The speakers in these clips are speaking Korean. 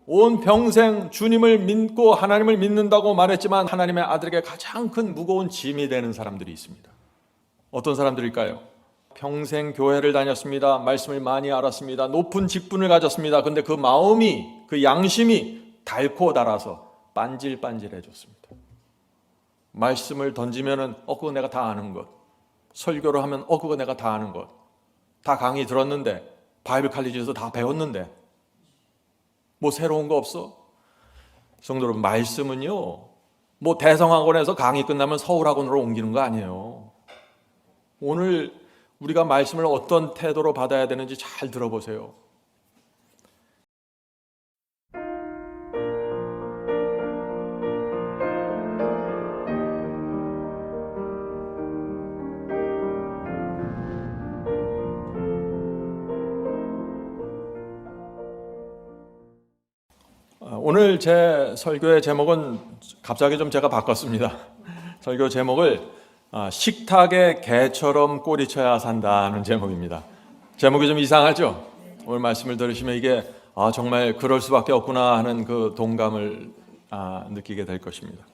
온 평생 주님을 믿고 하나님을 믿는다고 말했지만 하나님의 아들에게 가장 큰 무거운 짐이 되는 사람들이 있습니다. 어떤 사람들일까요? 평생 교회를 다녔습니다. 말씀을 많이 알았습니다. 높은 직분을 가졌습니다. 근데 그 마음이, 그 양심이 닳고 닳아서 빤질빤질해졌습니다. 말씀을 던지면은 그거 내가 다 아는 것, 설교를 하면 그거 내가 다 아는 것, 다 강의 들었는데, 바이블 칼리지에서 다 배웠는데 뭐 새로운 거 없어? 성도 여러분, 말씀은요 뭐 대성학원에서 강의 끝나면 서울학원으로 옮기는 거 아니에요. 오늘 우리가 말씀을 어떤 태도로 받아야 되는지 잘 들어보세요. 오늘 제 설교의 제목은 갑자기 좀 제가 바꿨습니다. 설교 제목을 식탁에 개처럼 꼬리쳐야 산다는 제목입니다. 제목이 좀 이상하죠? 오늘 말씀을 들으시면 이게 정말 그럴 수밖에 없구나 하는 그 동감을 느끼게 될 것입니다.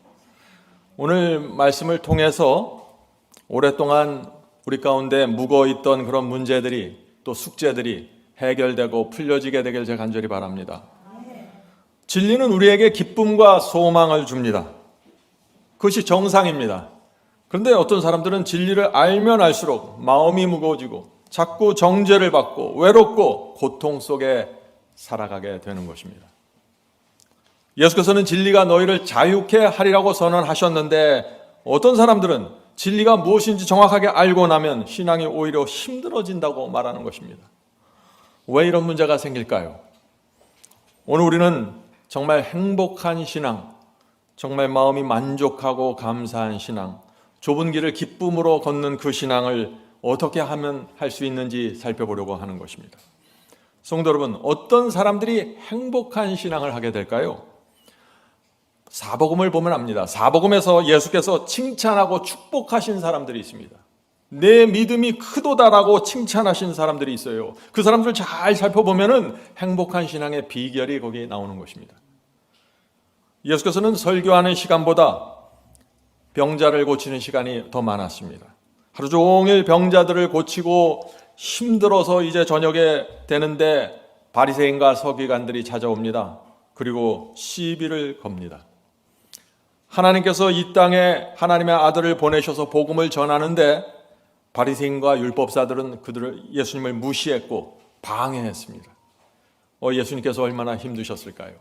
오늘 말씀을 통해서 오랫동안 우리 가운데 묵어있던 그런 문제들이 또 숙제들이 해결되고 풀려지게 되길 제가 간절히 바랍니다. 진리는 우리에게 기쁨과 소망을 줍니다. 그것이 정상입니다. 그런데 어떤 사람들은 진리를 알면 알수록 마음이 무거워지고 자꾸 정죄를 받고 외롭고 고통 속에 살아가게 되는 것입니다. 예수께서는 진리가 너희를 자유케 하리라고 선언하셨는데 어떤 사람들은 진리가 무엇인지 정확하게 알고 나면 신앙이 오히려 힘들어진다고 말하는 것입니다. 왜 이런 문제가 생길까요? 오늘 우리는 정말 행복한 신앙, 정말 마음이 만족하고 감사한 신앙, 좁은 길을 기쁨으로 걷는 그 신앙을 어떻게 하면 할 수 있는지 살펴보려고 하는 것입니다. 성도 여러분, 어떤 사람들이 행복한 신앙을 하게 될까요? 사복음을 보면 압니다. 사복음에서 예수께서 칭찬하고 축복하신 사람들이 있습니다. 내 믿음이 크도다라고 칭찬하신 사람들이 있어요. 그 사람들 잘 살펴보면은 행복한 신앙의 비결이 거기에 나오는 것입니다. 예수께서는 설교하는 시간보다 병자를 고치는 시간이 더 많았습니다. 하루 종일 병자들을 고치고 힘들어서 이제 저녁에 되는데 바리새인과 서기관들이 찾아옵니다. 그리고 시비를 겁니다. 하나님께서 이 땅에 하나님의 아들을 보내셔서 복음을 전하는데 바리새인과 율법사들은 예수님을 무시했고 방해했습니다. 예수님께서 얼마나 힘드셨을까요?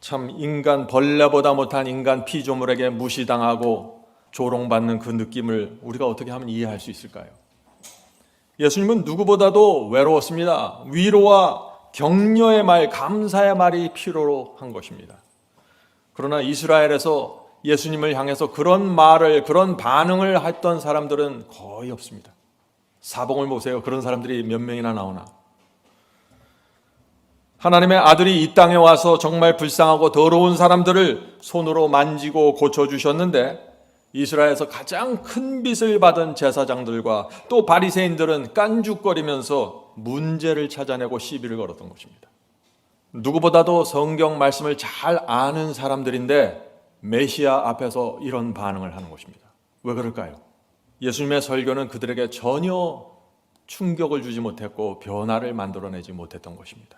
참 인간 벌레보다 못한 인간 피조물에게 무시당하고 조롱받는 그 느낌을 우리가 어떻게 하면 이해할 수 있을까요? 예수님은 누구보다도 외로웠습니다. 위로와 격려의 말, 감사의 말이 필요로 한 것입니다. 그러나 이스라엘에서 예수님을 향해서 그런 말을, 그런 반응을 했던 사람들은 거의 없습니다. 사복음을 보세요. 그런 사람들이 몇 명이나 나오나. 하나님의 아들이 이 땅에 와서 정말 불쌍하고 더러운 사람들을 손으로 만지고 고쳐주셨는데 이스라엘에서 가장 큰 빚을 받은 제사장들과 또 바리새인들은 깐죽거리면서 문제를 찾아내고 시비를 걸었던 것입니다. 누구보다도 성경 말씀을 잘 아는 사람들인데 메시아 앞에서 이런 반응을 하는 것입니다. 왜 그럴까요? 예수님의 설교는 그들에게 전혀 충격을 주지 못했고 변화를 만들어내지 못했던 것입니다.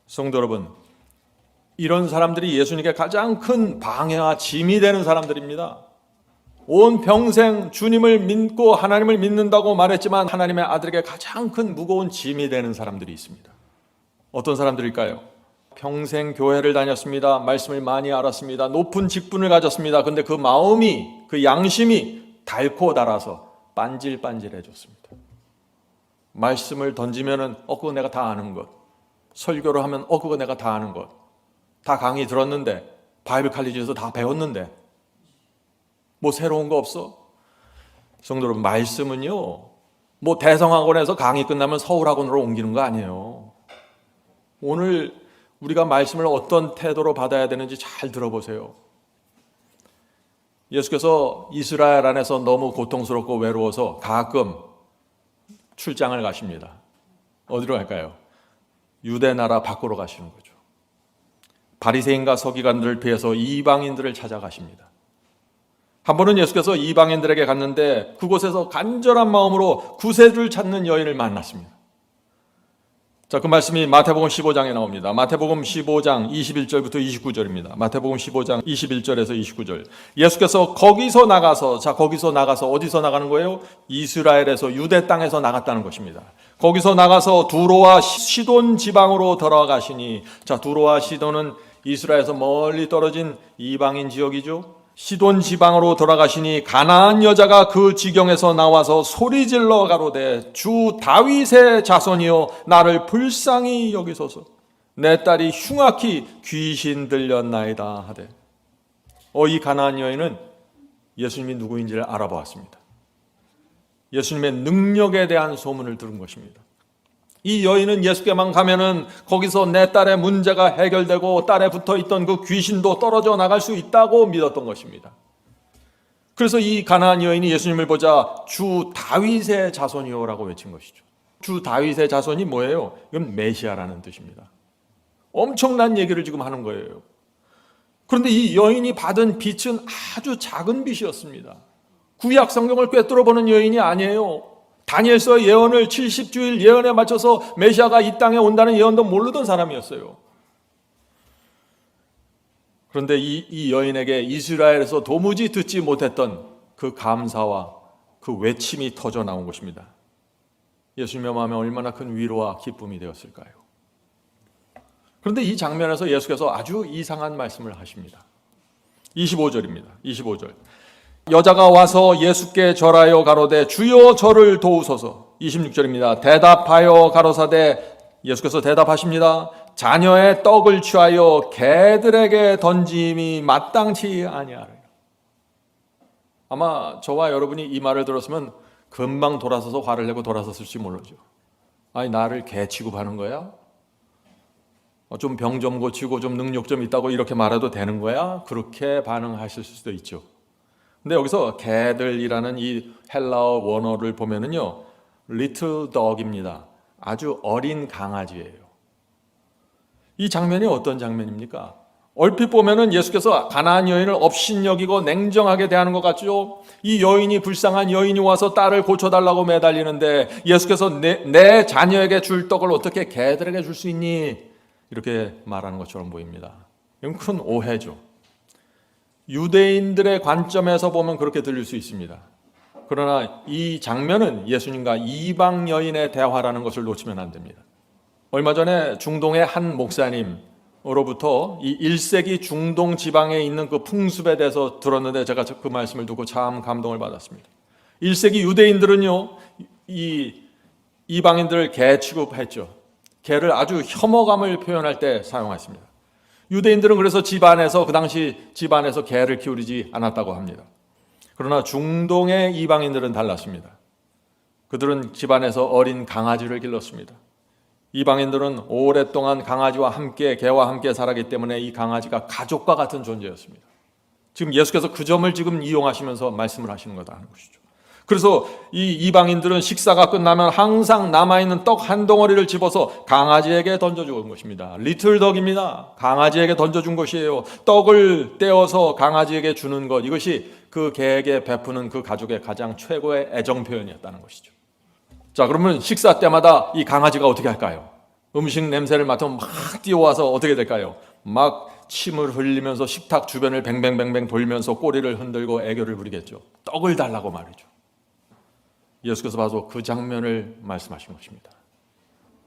성도 여러분, 이런 사람들이 예수님께 가장 큰 방해와 짐이 되는 사람들입니다. 온 평생 주님을 믿고 하나님을 믿는다고 말했지만 하나님의 아들에게 가장 큰 무거운 짐이 되는 사람들이 있습니다. 어떤 사람들일까요? 평생 교회를 다녔습니다. 말씀을 많이 알았습니다. 높은 직분을 가졌습니다. 근데 그 마음이, 그 양심이 닳고 닳아서 빤질빤질해졌습니다. 말씀을 던지면은 그거 내가 다 아는 것, 설교를 하면 그거 내가 다 아는 것, 다 강의 들었는데 바이블 칼리지에서 다 배웠는데 뭐 새로운 거 없어? 성도 여러분, 말씀은요 뭐 대성학원에서 강의 끝나면 서울학원으로 옮기는 거 아니에요. 오늘 우리가 말씀을 어떤 태도로 받아야 되는지 잘 들어보세요. 예수께서 이스라엘 안에서 너무 고통스럽고 외로워서 가끔 출장을 가십니다. 어디로 갈까요? 유대 나라 밖으로 가시는 거죠. 바리새인과 서기관들을 피해서 이방인들을 찾아가십니다. 한 번은 예수께서 이방인들에게 갔는데 그곳에서 간절한 마음으로 구세주를 찾는 여인을 만났습니다. 자, 그 말씀이 마태복음 15장에 나옵니다. 마태복음 15장 21절부터 29절입니다. 마태복음 15장 21절에서 29절. 예수께서 거기서 나가서 어디서 나가는 거예요? 이스라엘에서 유대 땅에서 나갔다는 것입니다. 거기서 나가서 두로와 시돈 지방으로 들어가시니, 자, 두로와 시돈은 이스라엘에서 멀리 떨어진 이방인 지역이죠. 시돈 지방으로 돌아가시니 가나안 여자가 그 지경에서 나와서 소리질러 가로되 주 다윗의 자손이여 나를 불쌍히 여기소서. 내 딸이 흉악히 귀신 들렸나이다 하되. 이 가나안 여인은 예수님이 누구인지를 알아보았습니다. 예수님의 능력에 대한 소문을 들은 것입니다. 이 여인은 예수께만 가면은 거기서 내 딸의 문제가 해결되고 딸에 붙어있던 그 귀신도 떨어져 나갈 수 있다고 믿었던 것입니다. 그래서 이 가나안 여인이 예수님을 보자 주 다윗의 자손이요라고 외친 것이죠. 주 다윗의 자손이 뭐예요? 이건 메시아라는 뜻입니다. 엄청난 얘기를 지금 하는 거예요. 그런데 이 여인이 받은 빛은 아주 작은 빛이었습니다. 구약 성경을 꿰뚫어 보는 여인이 아니에요. 다니엘서의 예언을 70주일 예언에 맞춰서 메시아가 이 땅에 온다는 예언도 모르던 사람이었어요. 그런데 이 여인에게 이스라엘에서 도무지 듣지 못했던 그 감사와 그 외침이 터져 나온 것입니다. 예수님의 마음에 얼마나 큰 위로와 기쁨이 되었을까요? 그런데 이 장면에서 예수께서 아주 이상한 말씀을 하십니다. 25절입니다. 25절. 여자가 와서 예수께 절하여 가로되 주여 저를 도우소서. 26절입니다. 대답하여 가로사대, 예수께서 대답하십니다. 자녀의 떡을 취하여 개들에게 던짐이 마땅치 아니하리라. 아마 저와 여러분이 이 말을 들었으면 금방 돌아서서 화를 내고 돌아섰을지 모르죠. 아니, 나를 개 취급하는 거야? 좀 병 좀 고치고 좀 능력 좀 있다고 이렇게 말해도 되는 거야? 그렇게 반응하실 수도 있죠. 근데 여기서 개들이라는 이 헬라어 원어를 보면은요, little dog입니다. 아주 어린 강아지예요. 이 장면이 어떤 장면입니까? 얼핏 보면은 예수께서 가나안 여인을 업신여기고 냉정하게 대하는 것 같죠? 이 여인이, 불쌍한 여인이 와서 딸을 고쳐달라고 매달리는데 예수께서 내 자녀에게 줄 떡을 어떻게 개들에게 줄 수 있니? 이렇게 말하는 것처럼 보입니다. 이건 큰 오해죠. 유대인들의 관점에서 보면 그렇게 들릴 수 있습니다. 그러나 이 장면은 예수님과 이방 여인의 대화라는 것을 놓치면 안 됩니다. 얼마 전에 중동의 한 목사님으로부터 이 1세기 중동 지방에 있는 그 풍습에 대해서 들었는데 제가 그 말씀을 듣고 참 감동을 받았습니다. 1세기 유대인들은요, 이 이방인들을 개 취급했죠. 개를 아주 혐오감을 표현할 때 사용했습니다. 유대인들은 그래서 그 당시 집안에서 개를 키우지 않았다고 합니다. 그러나 중동의 이방인들은 달랐습니다. 그들은 집안에서 어린 강아지를 길렀습니다. 이방인들은 오랫동안 강아지와 함께, 개와 함께 살았기 때문에 이 강아지가 가족과 같은 존재였습니다. 지금 예수께서 그 점을 지금 이용하시면서 말씀을 하시는 거다는 것이죠. 그래서 이 이방인들은 식사가 끝나면 항상 남아있는 떡 한 덩어리를 집어서 강아지에게 던져준 것입니다. 리틀 덕입니다. 강아지에게 던져준 것이에요. 떡을 떼어서 강아지에게 주는 것, 이것이 그 개에게 베푸는 그 가족의 가장 최고의 애정 표현이었다는 것이죠. 자, 그러면 식사 때마다 이 강아지가 어떻게 할까요? 음식 냄새를 맡으면 막 뛰어와서 어떻게 될까요? 막 침을 흘리면서 식탁 주변을 뱅뱅뱅뱅 돌면서 꼬리를 흔들고 애교를 부리겠죠. 떡을 달라고 말이죠. 예수께서 바로 그 장면을 말씀하신 것입니다.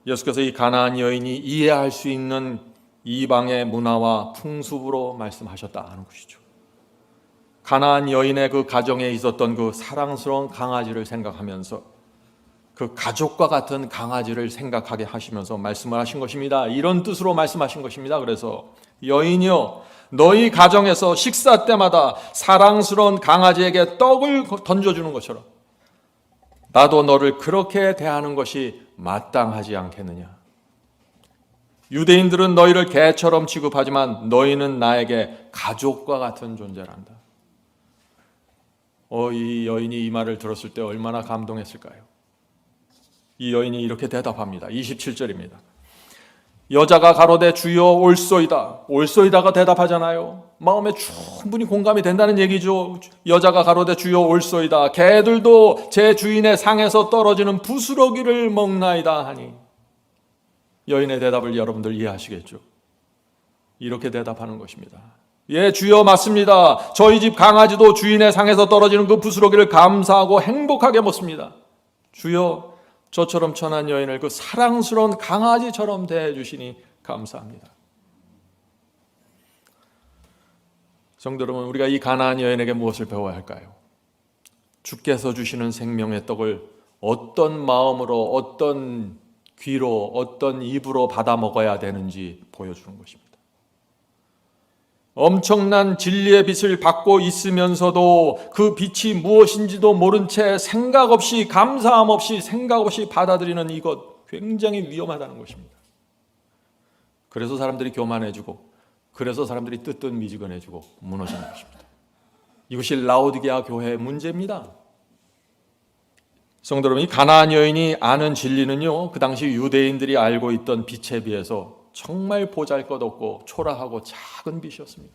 예수께서 이 가나안 여인이 이해할 수 있는 이방의 문화와 풍습으로 말씀하셨다는 것이죠. 가나안 여인의 그 가정에 있었던 그 사랑스러운 강아지를 생각하면서 그 가족과 같은 강아지를 생각하게 하시면서 말씀을 하신 것입니다. 이런 뜻으로 말씀하신 것입니다. 그래서 여인이여, 너희 가정에서 식사 때마다 사랑스러운 강아지에게 떡을 던져주는 것처럼 나도 너를 그렇게 대하는 것이 마땅하지 않겠느냐. 유대인들은 너희를 개처럼 취급하지만 너희는 나에게 가족과 같은 존재란다. 이 여인이 이 말을 들었을 때 얼마나 감동했을까요? 이 여인이 이렇게 대답합니다. 27절입니다. 여자가 가로되 주여 올소이다. 올소이다가 대답하잖아요. 마음에 충분히 공감이 된다는 얘기죠. 여자가 가로되 주여 올소이다. 개들도 제 주인의 상에서 떨어지는 부스러기를 먹나이다 하니. 여인의 대답을 여러분들 이해하시겠죠? 이렇게 대답하는 것입니다. 예, 주여 맞습니다. 저희 집 강아지도 주인의 상에서 떨어지는 그 부스러기를 감사하고 행복하게 먹습니다. 주여, 저처럼 천한 여인을 그 사랑스러운 강아지처럼 대해주시니 감사합니다. 성도 여러분, 우리가 이 가나안 여인에게 무엇을 배워야 할까요? 주께서 주시는 생명의 떡을 어떤 마음으로, 어떤 귀로, 어떤 입으로 받아 먹어야 되는지 보여주는 것입니다. 엄청난 진리의 빛을 받고 있으면서도 그 빛이 무엇인지도 모른 채 생각 없이, 감사함 없이, 생각 없이 받아들이는 이것, 굉장히 위험하다는 것입니다. 그래서 사람들이 교만해지고, 그래서 사람들이 뜨뜻미지근해지고 무너지는 것입니다. 이것이 라오디게아 교회의 문제입니다. 성도 여러분, 이 가나안 여인이 아는 진리는요, 그 당시 유대인들이 알고 있던 빛에 비해서 정말 보잘것없고 초라하고 작은 빛이었습니다.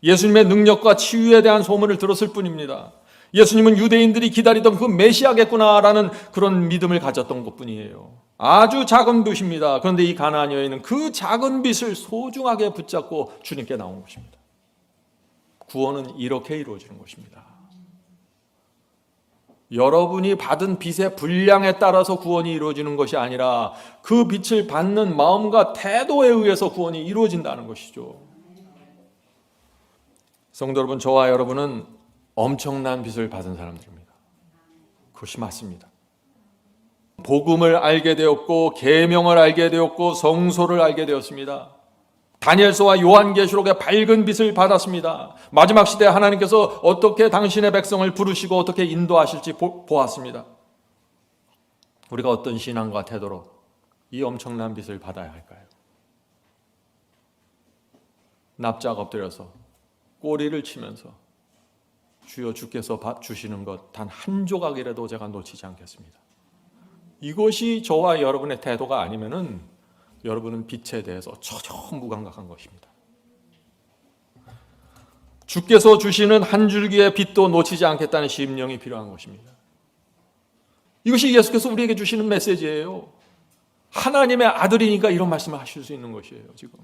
예수님의 능력과 치유에 대한 소문을 들었을 뿐입니다. 예수님은 유대인들이 기다리던 그 메시아겠구나라는 그런 믿음을 가졌던 것뿐이에요. 아주 작은 빛입니다. 그런데 이 가나안 여인은 그 작은 빛을 소중하게 붙잡고 주님께 나온 것입니다. 구원은 이렇게 이루어지는 것입니다. 여러분이 받은 빛의 분량에 따라서 구원이 이루어지는 것이 아니라 그 빛을 받는 마음과 태도에 의해서 구원이 이루어진다는 것이죠. 성도 여러분, 저와 여러분은 엄청난 빛을 받은 사람들입니다. 그것이 맞습니다. 복음을 알게 되었고, 계명을 알게 되었고, 성소를 알게 되었습니다. 다니엘서와 요한계시록의 밝은 빛을 받았습니다. 마지막 시대에 하나님께서 어떻게 당신의 백성을 부르시고 어떻게 인도하실지 보았습니다. 우리가 어떤 신앙과 태도로 이 엄청난 빛을 받아야 할까요? 납작 엎드려서 꼬리를 치면서 주여, 주께서 주시는 것 단 한 조각이라도 제가 놓치지 않겠습니다. 이것이 저와 여러분의 태도가 아니면은 여러분은 빛에 대해서 전혀 무감각한 것입니다. 주께서 주시는 한 줄기의 빛도 놓치지 않겠다는 심령이 필요한 것입니다. 이것이 예수께서 우리에게 주시는 메시지예요. 하나님의 아들이니까 이런 말씀을 하실 수 있는 것이에요. 지금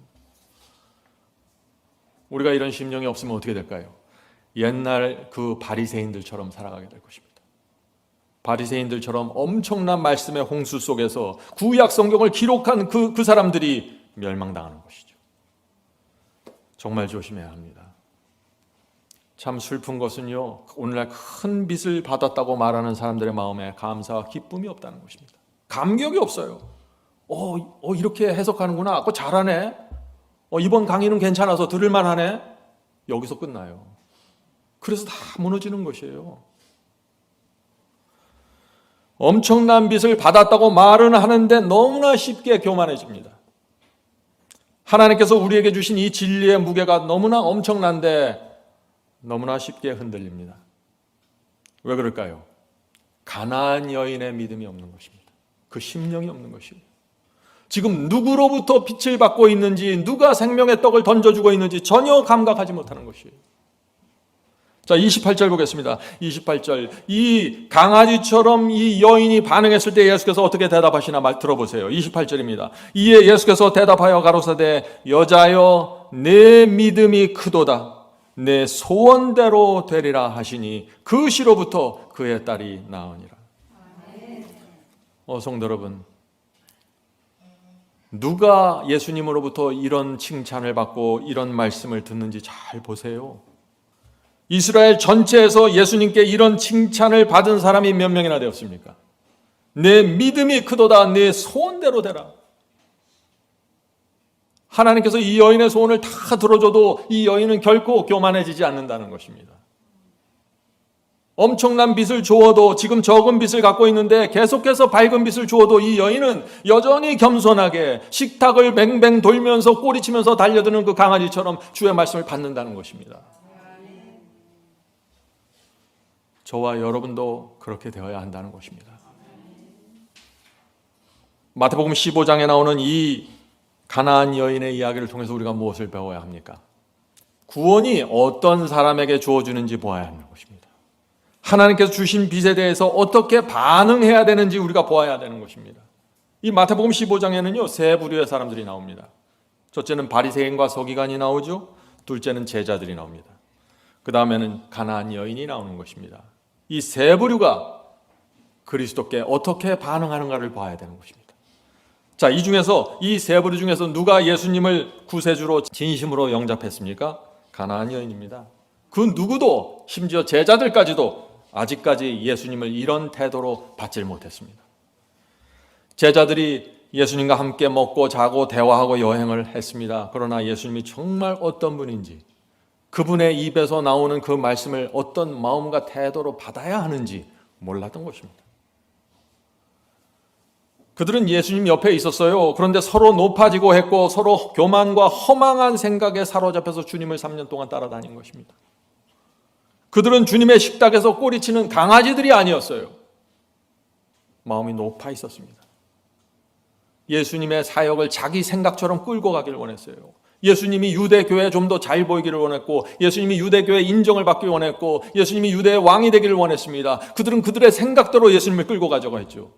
우리가 이런 심령이 없으면 어떻게 될까요? 옛날 그 바리새인들처럼 살아가게 될 것입니다. 바리새인들처럼 엄청난 말씀의 홍수 속에서 구약 성경을 기록한 그 사람들이 멸망당하는 것이죠. 정말 조심해야 합니다. 참 슬픈 것은요, 오늘날 큰 빛을 받았다고 말하는 사람들의 마음에 감사와 기쁨이 없다는 것입니다. 감격이 없어요. 이렇게 해석하는구나. 그거 잘하네. 이번 강의는 괜찮아서 들을만 하네. 여기서 끝나요. 그래서 다 무너지는 것이에요. 엄청난 빛을 받았다고 말은 하는데 너무나 쉽게 교만해집니다. 하나님께서 우리에게 주신 이 진리의 무게가 너무나 엄청난데 너무나 쉽게 흔들립니다. 왜 그럴까요? 가나안 여인의 믿음이 없는 것입니다. 그 심령이 없는 것이에요. 지금 누구로부터 빛을 받고 있는지, 누가 생명의 떡을 던져주고 있는지 전혀 감각하지 못하는 것이에요. 자, 28절 보겠습니다. 28절. 이 강아지처럼 이 여인이 반응했을 때 예수께서 어떻게 대답하시나 들어보세요. 28절입니다. 이에 예수께서 대답하여 가로사대 여자여 내 믿음이 크도다. 내 소원대로 되리라 하시니 그 시로부터 그의 딸이 나으니라. 성도 여러분, 누가 예수님으로부터 이런 칭찬을 받고 이런 말씀을 듣는지 잘 보세요. 이스라엘 전체에서 예수님께 이런 칭찬을 받은 사람이 몇 명이나 되었습니까? 내 믿음이 크도다. 내 소원대로 되라. 하나님께서 이 여인의 소원을 다 들어줘도 이 여인은 결코 교만해지지 않는다는 것입니다. 엄청난 빛을 주어도, 지금 적은 빛을 갖고 있는데 계속해서 밝은 빛을 주어도 이 여인은 여전히 겸손하게 식탁을 뱅뱅 돌면서 꼬리치면서 달려드는 그 강아지처럼 주의 말씀을 받는다는 것입니다. 저와 여러분도 그렇게 되어야 한다는 것입니다. 마태복음 15장에 나오는 이 가나안 여인의 이야기를 통해서 우리가 무엇을 배워야 합니까? 구원이 어떤 사람에게 주어지는지 보아야 하는 것입니다. 하나님께서 주신 빚에 대해서 어떻게 반응해야 되는지 우리가 보아야 되는 것입니다. 이 마태복음 15장에는요, 세 부류의 사람들이 나옵니다. 첫째는 바리새인과 서기관이 나오죠. 둘째는 제자들이 나옵니다. 그 다음에는 가나안 여인이 나오는 것입니다. 이 세 부류가 그리스도께 어떻게 반응하는가를 봐야 되는 것입니다. 자, 이 중에서 이 세 부류 중에서 누가 예수님을 구세주로 진심으로 영접했습니까? 가나안 여인입니다. 그 누구도, 심지어 제자들까지도 아직까지 예수님을 이런 태도로 받질 못했습니다. 제자들이 예수님과 함께 먹고 자고 대화하고 여행을 했습니다. 그러나 예수님이 정말 어떤 분인지, 그분의 입에서 나오는 그 말씀을 어떤 마음과 태도로 받아야 하는지 몰랐던 것입니다. 그들은 예수님 옆에 있었어요. 그런데 서로 높아지고 했고 서로 교만과 허망한 생각에 사로잡혀서 주님을 3년 동안 따라다닌 것입니다. 그들은 주님의 식탁에서 꼬리치는 강아지들이 아니었어요. 마음이 높아 있었습니다. 예수님의 사역을 자기 생각처럼 끌고 가길 원했어요. 예수님이 유대교회에 좀 더 잘 보이기를 원했고, 예수님이 유대교회의 인정을 받기 원했고, 예수님이 유대의 왕이 되기를 원했습니다. 그들은 그들의 생각대로 예수님을 끌고 가자고 했죠.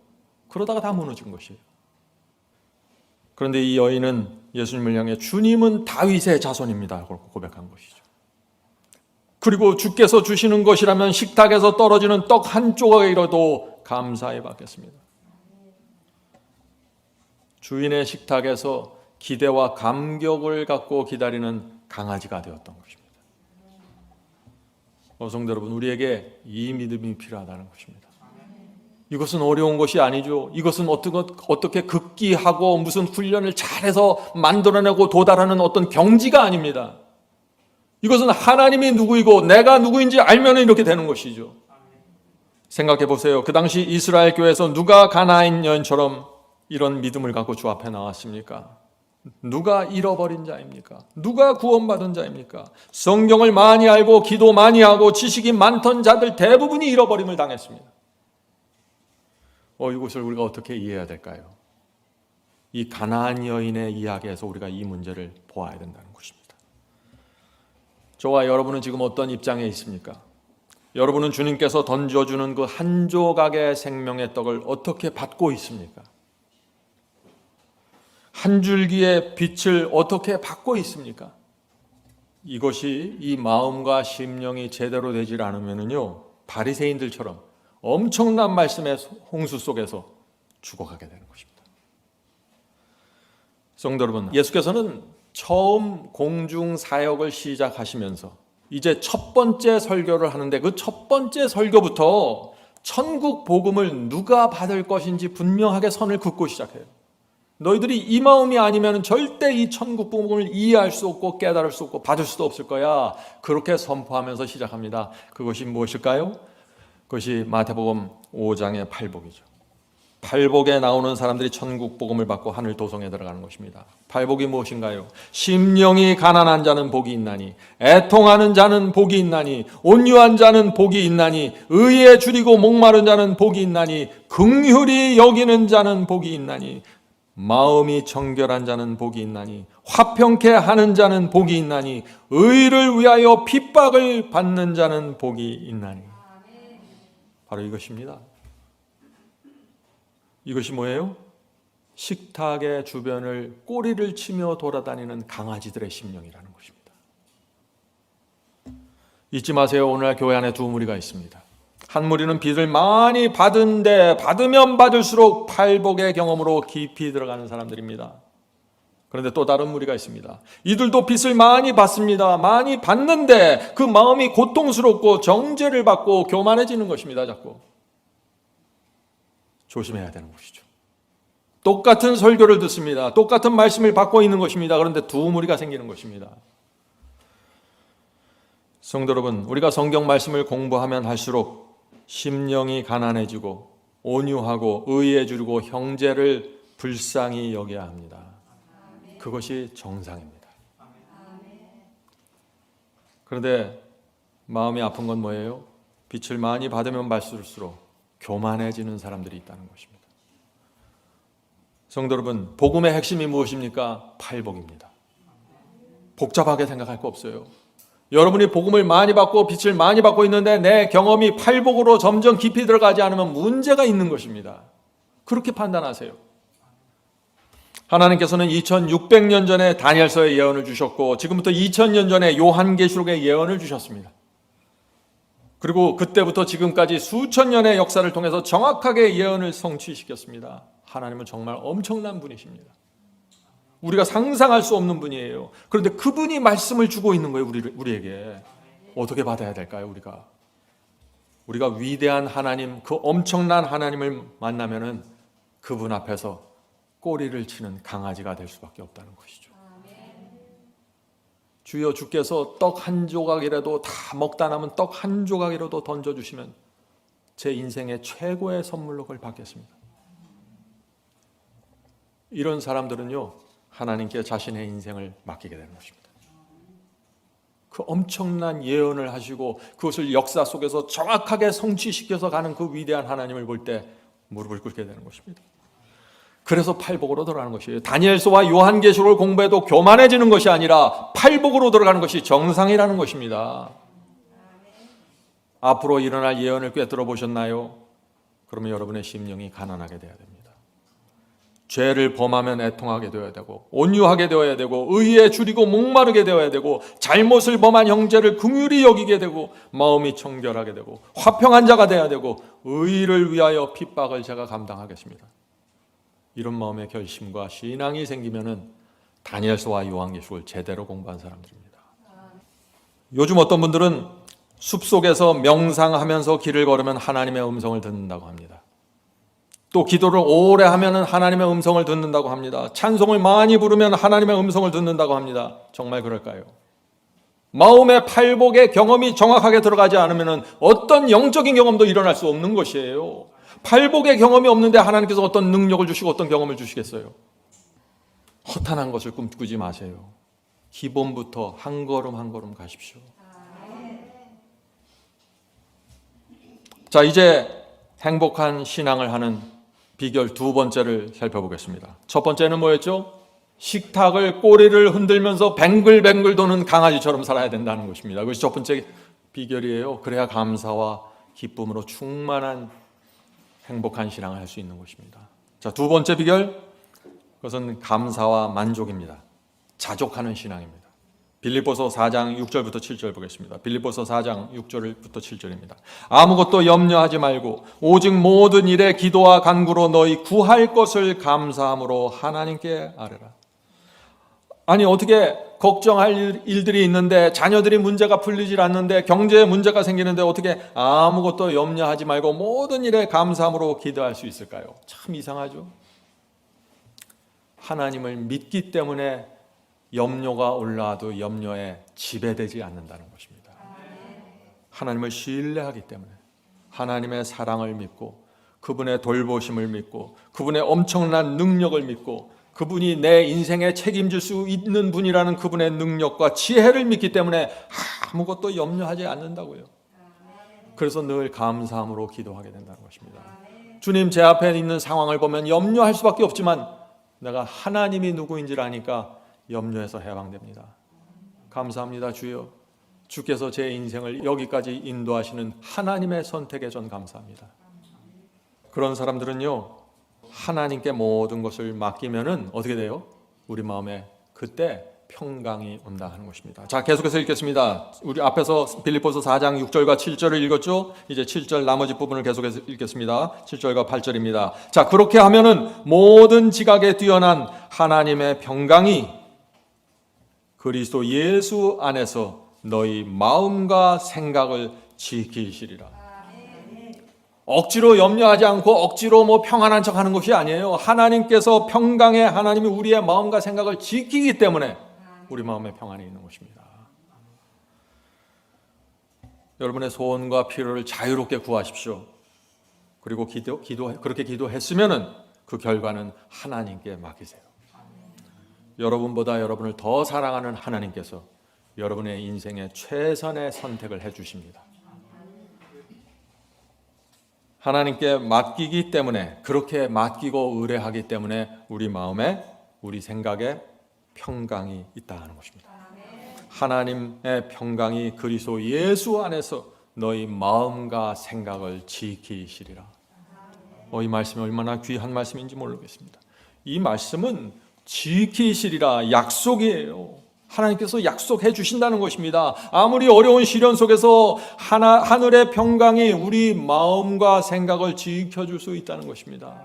그러다가 다 무너진 것이에요. 그런데 이 여인은 예수님을 향해 주님은 다윗의 자손입니다 그렇게 고백한 것이죠. 그리고 주께서 주시는 것이라면 식탁에서 떨어지는 떡 한 조각이라도 감사히 받겠습니다. 주인의 식탁에서 기대와 감격을 갖고 기다리는 강아지가 되었던 것입니다. 성도 여러분, 우리에게 이 믿음이 필요하다는 것입니다. 이것은 어려운 것이 아니죠. 이것은 어떻게 극기하고 무슨 훈련을 잘해서 만들어내고 도달하는 어떤 경지가 아닙니다. 이것은 하나님이 누구이고 내가 누구인지 알면 이렇게 되는 것이죠. 생각해 보세요. 그 당시 이스라엘 교회에서 누가 가나안 여인처럼 이런 믿음을 갖고 주 앞에 나왔습니까? 누가 잃어버린 자입니까? 누가 구원받은 자입니까? 성경을 많이 알고 기도 많이 하고 지식이 많던 자들 대부분이 잃어버림을 당했습니다. 이것을 우리가 어떻게 이해해야 될까요? 이 가나안 여인의 이야기에서 우리가 이 문제를 보아야 된다는 것입니다. 저와 여러분은 지금 어떤 입장에 있습니까? 여러분은 주님께서 던져주는 그 한 조각의 생명의 떡을 어떻게 받고 있습니까? 한 줄기의 빛을 어떻게 받고 있습니까? 이것이 이 마음과 심령이 제대로 되질 않으면요, 바리새인들처럼 엄청난 말씀의 홍수 속에서 죽어가게 되는 것입니다. 성도 여러분, 예수께서는 처음 공중 사역을 시작하시면서 이제 첫 번째 설교를 하는데 그 첫 번째 설교부터 천국 복음을 누가 받을 것인지 분명하게 선을 긋고 시작해요. 너희들이 이 마음이 아니면 절대 이 천국 복음을 이해할 수 없고 깨달을 수 없고 받을 수도 없을 거야. 그렇게 선포하면서 시작합니다. 그것이 무엇일까요? 그것이 마태복음 5장의 팔복이죠. 팔복에 나오는 사람들이 천국 복음을 받고 하늘 도성에 들어가는 것입니다. 팔복이 무엇인가요? 심령이 가난한 자는 복이 있나니, 애통하는 자는 복이 있나니, 온유한 자는 복이 있나니, 의에 줄이고 목마른 자는 복이 있나니, 긍휼히 여기는 자는 복이 있나니, 마음이 정결한 자는 복이 있나니, 화평케 하는 자는 복이 있나니, 의를 위하여 핍박을 받는 자는 복이 있나니. 바로 이것입니다. 이것이 뭐예요? 식탁의 주변을 꼬리를 치며 돌아다니는 강아지들의 심령이라는 것입니다. 잊지 마세요. 오늘날 교회 안에 두 무리가 있습니다. 한 무리는 빚을 많이 받은데 받으면 받을수록 팔복의 경험으로 깊이 들어가는 사람들입니다. 그런데 또 다른 무리가 있습니다. 이들도 빚을 많이 받습니다. 많이 받는데 그 마음이 고통스럽고 정죄를 받고 교만해지는 것입니다. 자꾸 조심해야 되는 것이죠. 똑같은 설교를 듣습니다. 똑같은 말씀을 받고 있는 것입니다. 그런데 두 무리가 생기는 것입니다. 성도 여러분, 우리가 성경 말씀을 공부하면 할수록 심령이 가난해지고 온유하고 의에 주르고 형제를 불쌍히 여겨야 합니다. 그것이 정상입니다. 그런데 마음이 아픈 건 뭐예요? 빛을 많이 받으면 받을수록 교만해지는 사람들이 있다는 것입니다. 성도 여러분, 복음의 핵심이 무엇입니까? 팔복입니다. 복잡하게 생각할 거 없어요. 여러분이 복음을 많이 받고 빛을 많이 받고 있는데 내 경험이 팔복으로 점점 깊이 들어가지 않으면 문제가 있는 것입니다. 그렇게 판단하세요. 하나님께서는 2600년 전에 다니엘서의 예언을 주셨고 지금부터 2000년 전에 요한계시록의 예언을 주셨습니다. 그리고 그때부터 지금까지 수천 년의 역사를 통해서 정확하게 예언을 성취시켰습니다. 하나님은 정말 엄청난 분이십니다. 우리가 상상할 수 없는 분이에요. 그런데 그분이 말씀을 주고 있는 거예요. 우리에게. 어떻게 받아야 될까요? 우리가 위대한 하나님, 그 엄청난 하나님을 만나면은 그분 앞에서 꼬리를 치는 강아지가 될 수밖에 없다는 것이죠. 주여, 주께서 떡 한 조각이라도 다 먹다 남은 떡 한 조각이라도 던져주시면 제 인생의 최고의 선물로 그걸 받겠습니다. 이런 사람들은요, 하나님께 자신의 인생을 맡기게 되는 것입니다. 그 엄청난 예언을 하시고 그것을 역사 속에서 정확하게 성취시켜서 가는 그 위대한 하나님을 볼 때 무릎을 꿇게 되는 것입니다. 그래서 팔복으로 들어가는 것이에요. 다니엘서와 요한계시록을 공부해도 교만해지는 것이 아니라 팔복으로 들어가는 것이 정상이라는 것입니다. 앞으로 일어날 예언을 꿰뚫어 보셨나요? 그러면 여러분의 심령이 가난하게 되어야 됩니다. 죄를 범하면 애통하게 되어야 되고 온유하게 되어야 되고 의에 줄이고 목마르게 되어야 되고 잘못을 범한 형제를 긍휼히 여기게 되고 마음이 청결하게 되고 화평한 자가 되어야 되고 의를 위하여 핍박을 제가 감당하겠습니다. 이런 마음의 결심과 신앙이 생기면은 다니엘서와 요한계시록을 제대로 공부한 사람들입니다. 요즘 어떤 분들은 숲속에서 명상하면서 길을 걸으면 하나님의 음성을 듣는다고 합니다. 또 기도를 오래 하면 하나님의 음성을 듣는다고 합니다. 찬송을 많이 부르면 하나님의 음성을 듣는다고 합니다. 정말 그럴까요? 마음의 팔복의 경험이 정확하게 들어가지 않으면 어떤 영적인 경험도 일어날 수 없는 것이에요. 팔복의 경험이 없는데 하나님께서 어떤 능력을 주시고 어떤 경험을 주시겠어요? 허탄한 것을 꿈꾸지 마세요. 기본부터 한 걸음 한 걸음 가십시오. 자, 이제 행복한 신앙을 하는 비결 두 번째를 살펴보겠습니다. 첫 번째는 뭐였죠? 식탁을 꼬리를 흔들면서 뱅글뱅글 도는 강아지처럼 살아야 된다는 것입니다. 그것이 첫 번째 비결이에요. 그래야 감사와 기쁨으로 충만한 행복한 신앙을 할 수 있는 것입니다. 자, 두 번째 비결, 그것은 감사와 만족입니다. 자족하는 신앙입니다. 빌립보서 4장 6절부터 7절 보겠습니다. 빌립보서 4장 6절부터 7절입니다. 아무것도 염려하지 말고 오직 모든 일에 기도와 간구로 너희 구할 것을 감사함으로 하나님께 아뢰라. 아니, 어떻게 걱정할 일들이 있는데 자녀들이 문제가 풀리질 않는데 경제에 문제가 생기는데 어떻게 아무것도 염려하지 말고 모든 일에 감사함으로 기도할 수 있을까요? 참 이상하죠. 하나님을 믿기 때문에 염려가 올라와도 염려에 지배되지 않는다는 것입니다. 하나님을 신뢰하기 때문에 하나님의 사랑을 믿고 그분의 돌보심을 믿고 그분의 엄청난 능력을 믿고 그분이 내 인생에 책임질 수 있는 분이라는 그분의 능력과 지혜를 믿기 때문에 아무것도 염려하지 않는다고요. 그래서 늘 감사함으로 기도하게 된다는 것입니다. 주님, 제 앞에 있는 상황을 보면 염려할 수밖에 없지만 내가 하나님이 누구인지를 아니까 염려해서 해방됩니다. 감사합니다, 주여. 주께서 제 인생을 여기까지 인도하시는 하나님의 선택에 전 감사합니다. 그런 사람들은요, 하나님께 모든 것을 맡기면은 어떻게 돼요? 우리 마음에 그때 평강이 온다 하는 것입니다. 자, 계속해서 읽겠습니다. 우리 앞에서 빌립보서 4장 6절과 7절을 읽었죠? 이제 7절 나머지 부분을 계속해서 읽겠습니다. 7절과 8절입니다. 자, 그렇게 하면은 모든 지각에 뛰어난 하나님의 평강이 그리스도 예수 안에서 너희 마음과 생각을 지키시리라. 억지로 염려하지 않고 억지로 평안한 척 하는 것이 아니에요. 하나님께서 평강의 하나님이 우리의 마음과 생각을 지키기 때문에 우리 마음에 평안이 있는 것입니다. 여러분의 소원과 필요를 자유롭게 구하십시오. 그리고 그렇게 기도했으면은 그 결과는 하나님께 맡기세요. 여러분보다 여러분을 더 사랑하는 하나님께서 여러분의 인생에 최선의 선택을 해 주십니다. 하나님께 맡기기 때문에, 그렇게 맡기고 의뢰하기 때문에 우리 마음에, 우리 생각에 평강이 있다는 것입니다. 하나님의 평강이 그리스도 예수 안에서 너희 마음과 생각을 지키시리라. 이 말씀이 얼마나 귀한 말씀인지 모르겠습니다. 이 말씀은 지키시리라 약속이에요. 하나님께서 약속해 주신다는 것입니다. 아무리 어려운 시련 속에서 하늘의 평강이 우리 마음과 생각을 지켜줄 수 있다는 것입니다.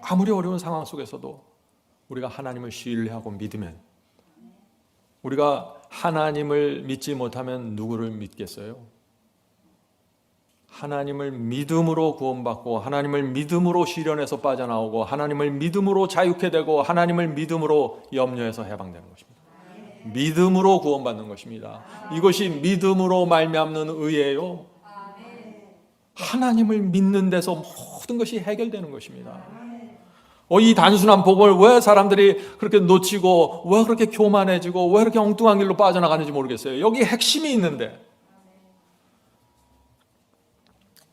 아무리 어려운 상황 속에서도 우리가 하나님을 신뢰하고 믿으면, 우리가 하나님을 믿지 못하면 누구를 믿겠어요? 하나님을 믿음으로 구원받고, 하나님을 믿음으로 시련에서 빠져나오고, 하나님을 믿음으로 자유케 되고, 하나님을 믿음으로 염려에서 해방되는 것입니다. 믿음으로 구원받는 것입니다. 이것이 믿음으로 말미암는 의예요. 하나님을 믿는 데서 모든 것이 해결되는 것입니다. 이 단순한 복음을 왜 사람들이 그렇게 놓치고, 왜 그렇게 교만해지고, 왜 그렇게 엉뚱한 길로 빠져나가는지 모르겠어요. 여기 핵심이 있는데.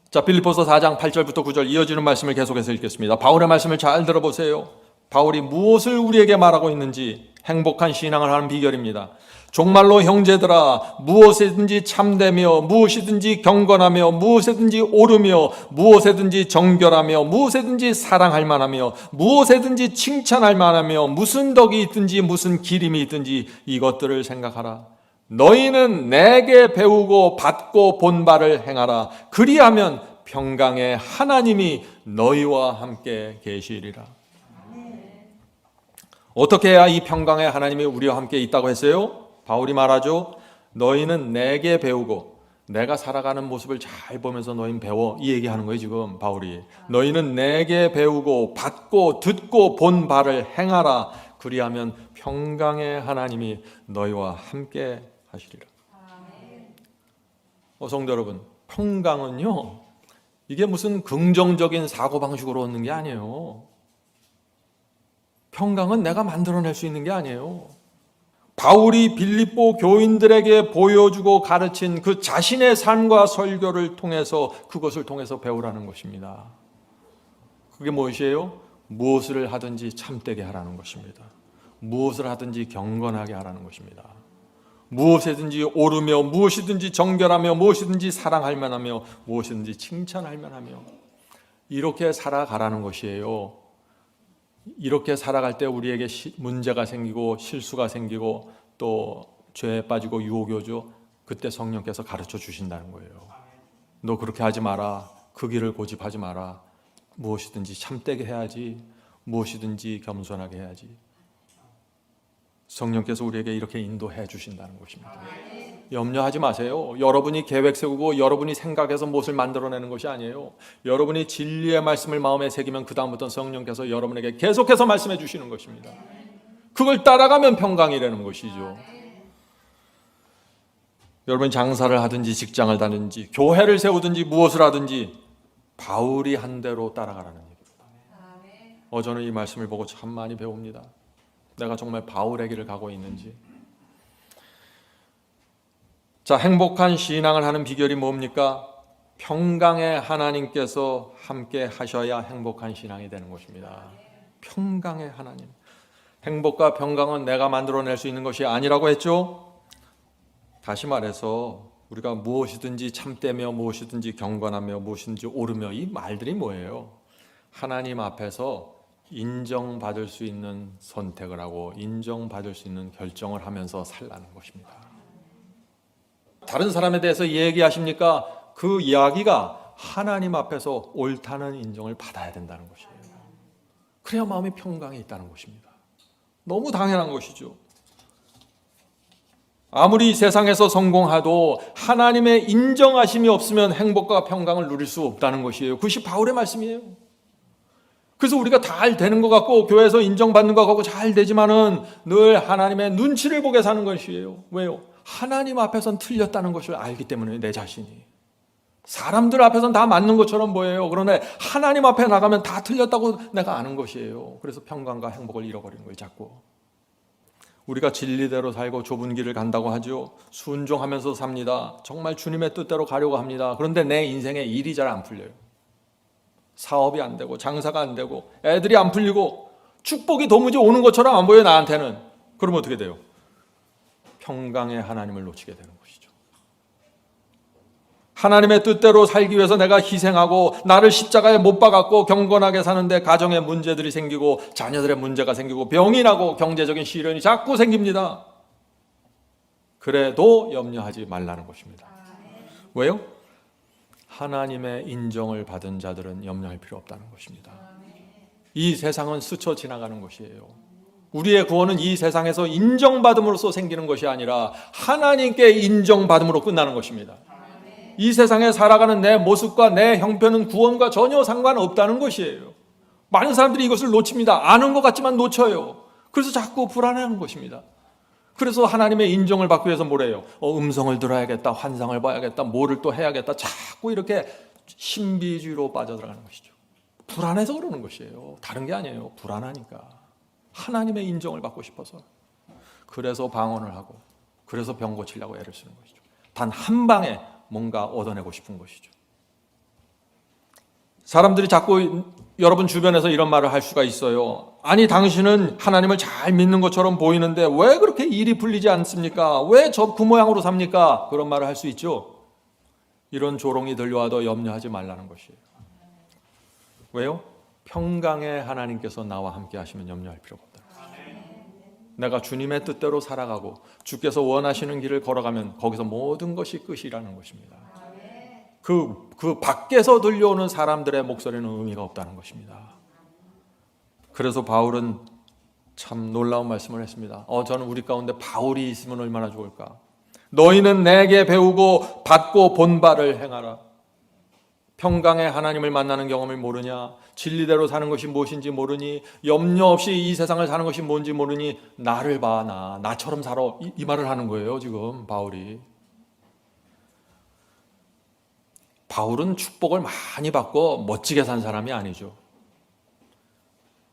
자, 빌립보서 4장 8절부터 9절 이어지는 말씀을 계속해서 읽겠습니다. 바울의 말씀을 잘 들어보세요. 바울이 무엇을 우리에게 말하고 있는지 행복한 신앙을 하는 비결입니다. 정말로 형제들아, 무엇이든지 참되며, 무엇이든지 경건하며, 무엇이든지 옳으며, 무엇이든지 정결하며, 무엇이든지 사랑할 만하며, 무엇이든지 칭찬할 만하며, 무슨 덕이 있든지 무슨 기림이 있든지 이것들을 생각하라. 너희는 내게 배우고 받고 본 바를 행하라. 그리하면 평강의 하나님이 너희와 함께 계시리라. 어떻게 해야 이 평강의 하나님이 우리와 함께 있다고 했어요? 바울이 말하죠. 너희는 내게 배우고, 내가 살아가는 모습을 잘 보면서 너희는 배워, 이 얘기하는 거예요 지금 바울이. 너희는 내게 배우고 받고 듣고 본 바를 행하라. 그리하면 평강의 하나님이 너희와 함께 하시리라. 성도 여러분, 평강은요, 이게 무슨 긍정적인 사고방식으로 얻는 게 아니에요. 평강은 내가 만들어낼 수 있는 게 아니에요. 바울이 빌립보 교인들에게 보여주고 가르친 그 자신의 삶과 설교를 통해서, 그것을 통해서 배우라는 것입니다. 그게 무엇이에요? 무엇을 하든지 참되게 하라는 것입니다. 무엇을 하든지 경건하게 하라는 것입니다. 무엇이든지 옳으며, 무엇이든지 정결하며, 무엇이든지 사랑할 만하며, 무엇이든지 칭찬할 만하며, 이렇게 살아가라는 것이에요. 이렇게 살아갈 때 우리에게 문제가 생기고 실수가 생기고 또 죄에 빠지고 유혹이 오죠. 그때 성령께서 가르쳐 주신다는 거예요. 너 그렇게 하지 마라. 그 길을 고집하지 마라. 무엇이든지 참되게 해야지. 무엇이든지 겸손하게 해야지. 성령께서 우리에게 이렇게 인도해 주신다는 것입니다. 염려하지 마세요. 여러분이 계획 세우고 여러분이 생각해서 무엇을 만들어내는 것이 아니에요. 여러분이 진리의 말씀을 마음에 새기면 그 다음부터 성령께서 여러분에게 계속해서 말씀해 주시는 것입니다. 그걸 따라가면 평강이라는 것이죠. 여러분이 장사를 하든지 직장을 다든지 교회를 세우든지 무엇을 하든지 바울이 한 대로 따라가라는 얘기입니다. 저는 이 말씀을 보고 참 많이 배웁니다. 내가 정말 바울의 길을 가고 있는지. 자, 행복한 신앙을 하는 비결이 뭡니까? 평강의 하나님께서 함께 하셔야 행복한 신앙이 되는 것입니다. 평강의 하나님. 행복과 평강은 내가 만들어낼 수 있는 것이 아니라고 했죠? 다시 말해서 우리가 무엇이든지 참되며, 무엇이든지 경건하며, 무엇이든지 옳으며, 이 말들이 뭐예요? 하나님 앞에서 인정받을 수 있는 선택을 하고 인정받을 수 있는 결정을 하면서 살라는 것입니다. 다른 사람에 대해서 얘기하십니까? 그 이야기가 하나님 앞에서 옳다는 인정을 받아야 된다는 것이에요. 그래야 마음의 평강이 있다는 것입니다. 너무 당연한 것이죠. 아무리 세상에서 성공해도 하나님의 인정하심이 없으면 행복과 평강을 누릴 수 없다는 것이에요. 그것이 바울의 말씀이에요. 그래서 우리가 잘 되는 것 같고 교회에서 인정받는 것 같고 잘 되지만은 늘 하나님의 눈치를 보게 사는 것이에요. 왜요? 하나님 앞에서는 틀렸다는 것을 알기 때문에 내 자신이. 사람들 앞에서는 다 맞는 것처럼 보여요. 그런데 하나님 앞에 나가면 다 틀렸다고 내가 아는 것이에요. 그래서 평강과 행복을 잃어버리는 거예요, 자꾸. 우리가 진리대로 살고 좁은 길을 간다고 하죠. 순종하면서 삽니다. 정말 주님의 뜻대로 가려고 합니다. 그런데 내 인생에 일이 잘 안 풀려요. 사업이 안 되고 장사가 안 되고 애들이 안 풀리고 축복이 도무지 오는 것처럼 안 보여 나한테는. 그러면 어떻게 돼요? 평강의 하나님을 놓치게 되는 것이죠. 하나님의 뜻대로 살기 위해서 내가 희생하고 나를 십자가에 못 박았고 경건하게 사는데 가정에 문제들이 생기고 자녀들의 문제가 생기고 병이 나고 경제적인 시련이 자꾸 생깁니다. 그래도 염려하지 말라는 것입니다. 왜요? 하나님의 인정을 받은 자들은 염려할 필요 없다는 것입니다. 이 세상은 스쳐 지나가는 것이에요. 우리의 구원은 이 세상에서 인정받음으로써 생기는 것이 아니라 하나님께 인정받음으로 끝나는 것입니다. 이 세상에 살아가는 내 모습과 내 형편은 구원과 전혀 상관없다는 것이에요. 많은 사람들이 이것을 놓칩니다. 아는 것 같지만 놓쳐요. 그래서 자꾸 불안해하는 것입니다. 그래서 하나님의 인정을 받기 위해서 뭐래요? 음성을 들어야겠다, 환상을 봐야겠다, 뭐를 또 해야겠다, 자꾸 이렇게 신비주의로 빠져들어가는 것이죠. 불안해서 그러는 것이에요. 다른 게 아니에요. 불안하니까. 하나님의 인정을 받고 싶어서. 그래서 방언을 하고, 그래서 병 고치려고 애를 쓰는 것이죠. 단 한 방에 뭔가 얻어내고 싶은 것이죠. 사람들이 자꾸 여러분 주변에서 이런 말을 할 수가 있어요. 아니, 당신은 하나님을 잘 믿는 것처럼 보이는데 왜 그렇게 일이 풀리지 않습니까? 왜 저 그 모양으로 삽니까? 그런 말을 할 수 있죠. 이런 조롱이 들려와도 염려하지 말라는 것이에요. 왜요? 평강의 하나님께서 나와 함께 하시면 염려할 필요가 없다. 내가 주님의 뜻대로 살아가고 주께서 원하시는 길을 걸어가면 거기서 모든 것이 끝이라는 것입니다. 그 밖에서 들려오는 사람들의 목소리는 의미가 없다는 것입니다. 그래서 바울은 참 놀라운 말씀을 했습니다. 저는 우리 가운데 바울이 있으면 얼마나 좋을까. 너희는 내게 배우고 받고 본 바를 행하라. 평강의 하나님을 만나는 경험을 모르냐? 진리대로 사는 것이 무엇인지 모르니? 염려 없이 이 세상을 사는 것이 뭔지 모르니? 나를 봐, 나처럼 살아. 이 말을 하는 거예요, 지금 바울이. 바울은 축복을 많이 받고 멋지게 산 사람이 아니죠.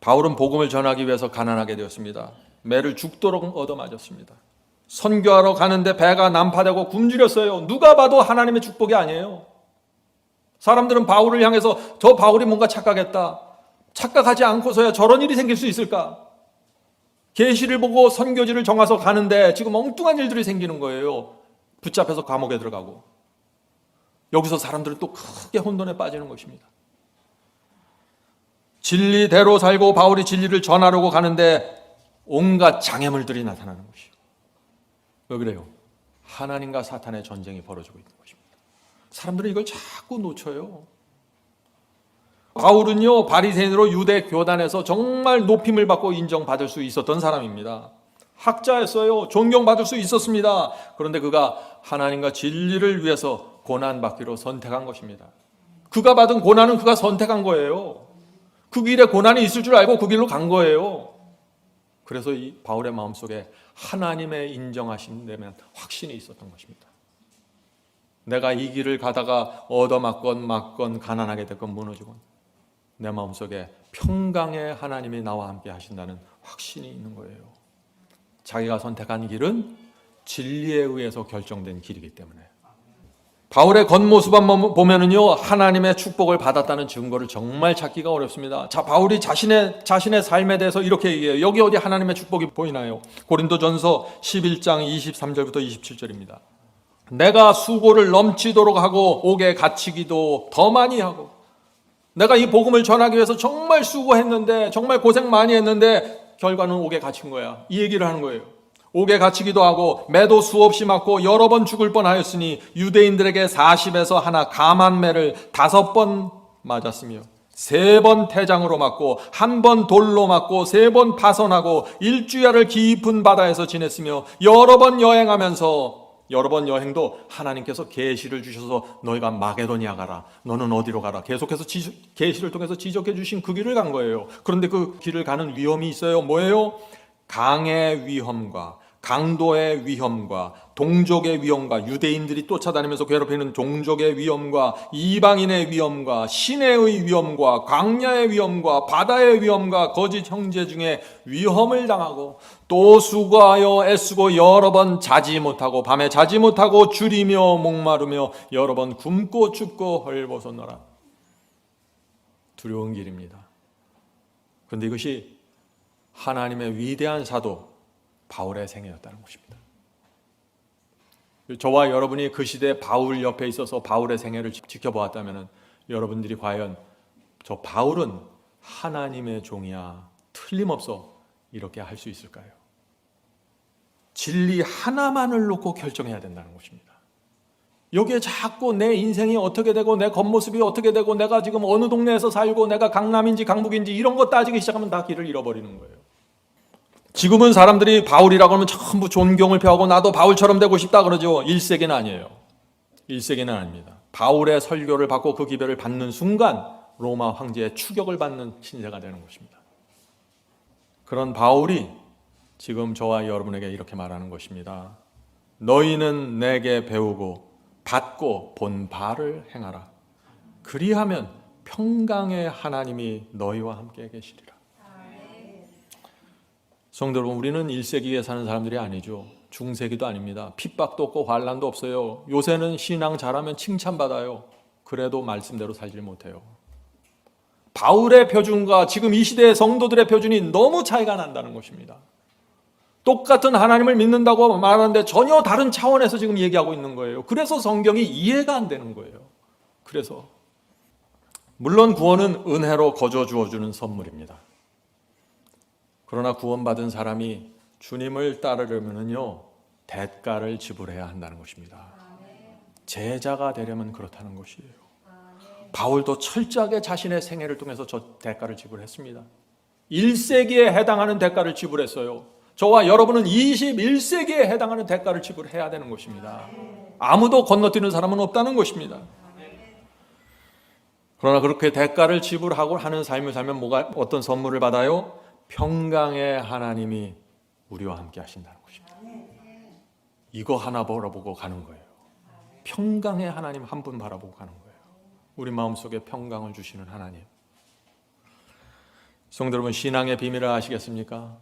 바울은 복음을 전하기 위해서 가난하게 되었습니다. 매를 죽도록 얻어맞았습니다. 선교하러 가는데 배가 난파되고 굶주렸어요. 누가 봐도 하나님의 축복이 아니에요. 사람들은 바울을 향해서 저 바울이 뭔가 착각했다. 착각하지 않고서야 저런 일이 생길 수 있을까? 계시를 보고 선교지를 정해서 가는데 지금 엉뚱한 일들이 생기는 거예요. 붙잡혀서 감옥에 들어가고. 여기서 사람들은 또 크게 혼돈에 빠지는 것입니다. 진리대로 살고 바울이 진리를 전하려고 가는데 온갖 장애물들이 나타나는 것이에요. 왜 그래요? 하나님과 사탄의 전쟁이 벌어지고 있는 것입니다. 사람들은 이걸 자꾸 놓쳐요. 바울은요, 바리새인으로 유대 교단에서 정말 높임을 받고 인정받을 수 있었던 사람입니다. 학자였어요. 존경받을 수 있었습니다. 그런데 그가 하나님과 진리를 위해서 고난받기로 선택한 것입니다. 그가 받은 고난은 그가 선택한 거예요. 그 길에 고난이 있을 줄 알고 그 길로 간 거예요. 그래서 이 바울의 마음속에 하나님의 인정하신 데면 확신이 있었던 것입니다. 내가 이 길을 가다가 얻어맞건 가난하게 됐건 무너지건 내 마음속에 평강의 하나님이 나와 함께 하신다는 확신이 있는 거예요. 자기가 선택한 길은 진리에 의해서 결정된 길이기 때문에. 바울의 겉모습만 보면은요, 하나님의 축복을 받았다는 증거를 정말 찾기가 어렵습니다. 자, 바울이 자신의 삶에 대해서 이렇게 얘기해요. 여기 어디 하나님의 축복이 보이나요? 고린도전서 11장 23절부터 27절입니다. 내가 수고를 넘치도록 하고 옥에 갇히기도 더 많이 하고, 내가 이 복음을 전하기 위해서 정말 수고했는데, 정말 고생 많이 했는데 결과는 옥에 갇힌 거야. 이 얘기를 하는 거예요. 옥에 갇히기도 하고 매도 수없이 맞고 여러 번 죽을 뻔하였으니 유대인들에게 40에서 하나 감한 매를 5번 맞았으며 3번 태장으로 맞고 1번 돌로 맞고 3번 파선하고 일주야를 깊은 바다에서 지냈으며 여러 번 여행하면서 여러 번 여행도 하나님께서 계시를 주셔서 너희가 마게도니아 가라, 너는 어디로 가라, 계속해서 계시를 통해서 지적해 주신 그 길을 간 거예요. 그런데 그 길을 가는 위험이 있어요. 뭐예요? 강의 위험과 강도의 위험과 동족의 위험과 유대인들이 쫓아다니면서 괴롭히는 종족의 위험과 이방인의 위험과 시내의 위험과 광야의 위험과 바다의 위험과 거짓 형제 중에 위험을 당하고 또 수고하여 애쓰고 여러 번 자지 못하고 밤에 자지 못하고 줄이며 목마르며 여러 번 굶고 춥고 헐벗었노라. 두려운 길입니다. 그런데 이것이 하나님의 위대한 사도 바울의 생애였다는 것입니다. 저와 여러분이 그 시대 바울 옆에 있어서 바울의 생애를 지켜보았다면 여러분들이 과연 저 바울은 하나님의 종이야, 틀림없어 이렇게 할 수 있을까요? 진리 하나만을 놓고 결정해야 된다는 것입니다. 여기에 자꾸 내 인생이 어떻게 되고 내 겉모습이 어떻게 되고 내가 지금 어느 동네에서 살고 내가 강남인지 강북인지 이런 거 따지기 시작하면 다 길을 잃어버리는 거예요. 지금은 사람들이 바울이라고 하면 전부 존경을 표하고 나도 바울처럼 되고 싶다 그러죠. 1세기는 아니에요. 1세기는 아닙니다. 바울의 설교를 받고 그 기별을 받는 순간 로마 황제의 추격을 받는 신세가 되는 것입니다. 그런 바울이 지금 저와 여러분에게 이렇게 말하는 것입니다. 너희는 내게 배우고 받고 본 바를 행하라. 그리하면 평강의 하나님이 너희와 함께 계시리라. 성도 여러분, 우리는 1세기에 사는 사람들이 아니죠. 중세기도 아닙니다. 핍박도 없고 환난도 없어요. 요새는 신앙 잘하면 칭찬받아요. 그래도 말씀대로 살지 못해요. 바울의 표준과 지금 이 시대의 성도들의 표준이 너무 차이가 난다는 것입니다. 똑같은 하나님을 믿는다고 말하는데 전혀 다른 차원에서 지금 얘기하고 있는 거예요. 그래서 성경이 이해가 안 되는 거예요. 그래서 물론 구원은 은혜로 거저 주어주는 선물입니다. 그러나 구원받은 사람이 주님을 따르려면요 대가를 지불해야 한다는 것입니다. 제자가 되려면 그렇다는 것이에요. 바울도 철저하게 자신의 생애를 통해서 저 대가를 지불했습니다. 1세기에 해당하는 대가를 지불했어요. 저와 여러분은 21세기에 해당하는 대가를 지불해야 되는 것입니다. 아무도 건너뛰는 사람은 없다는 것입니다. 그러나 그렇게 대가를 지불하고 하는 삶을 살면 어떤 선물을 받아요? 평강의 하나님이 우리와 함께 하신다는 것입니다. 이거 하나 바라보고 가는 거예요. 평강의 하나님 한 분 바라보고 가는 거예요. 우리 마음속에 평강을 주시는 하나님. 성도 여러분, 신앙의 비밀을 아시겠습니까?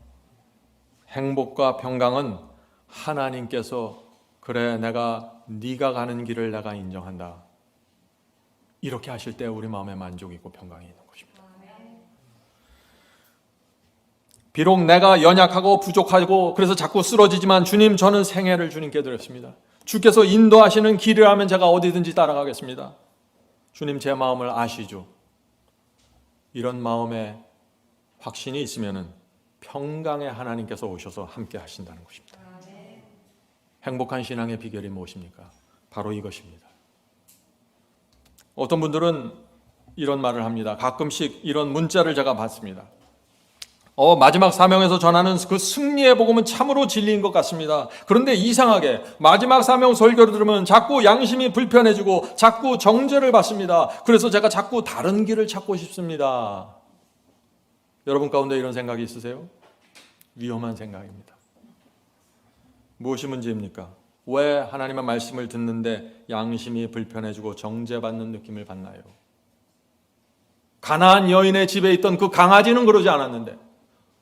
행복과 평강은 하나님께서 그래 내가 네가 가는 길을 내가 인정한다 이렇게 하실 때 우리 마음에 만족이 있고 평강이 있는 것입니다. 비록 내가 연약하고 부족하고 그래서 자꾸 쓰러지지만 주님 저는 생애를 주님께 드렸습니다. 주께서 인도하시는 길을 하면 제가 어디든지 따라가겠습니다. 주님 제 마음을 아시죠. 이런 마음에 확신이 있으면 평강의 하나님께서 오셔서 함께 하신다는 것입니다. 행복한 신앙의 비결이 무엇입니까? 바로 이것입니다. 어떤 분들은 이런 말을 합니다. 가끔씩 이런 문자를 제가 받습니다. 마지막 사명에서 전하는 그 승리의 복음은 참으로 진리인 것 같습니다. 그런데 이상하게 마지막 사명 설교를 들으면 자꾸 양심이 불편해지고 자꾸 정죄를 받습니다. 그래서 제가 자꾸 다른 길을 찾고 싶습니다. 여러분 가운데 이런 생각이 있으세요? 위험한 생각입니다. 무엇이 문제입니까? 왜 하나님의 말씀을 듣는데 양심이 불편해지고 정죄받는 느낌을 받나요? 가나안 여인의 집에 있던 그 강아지는 그러지 않았는데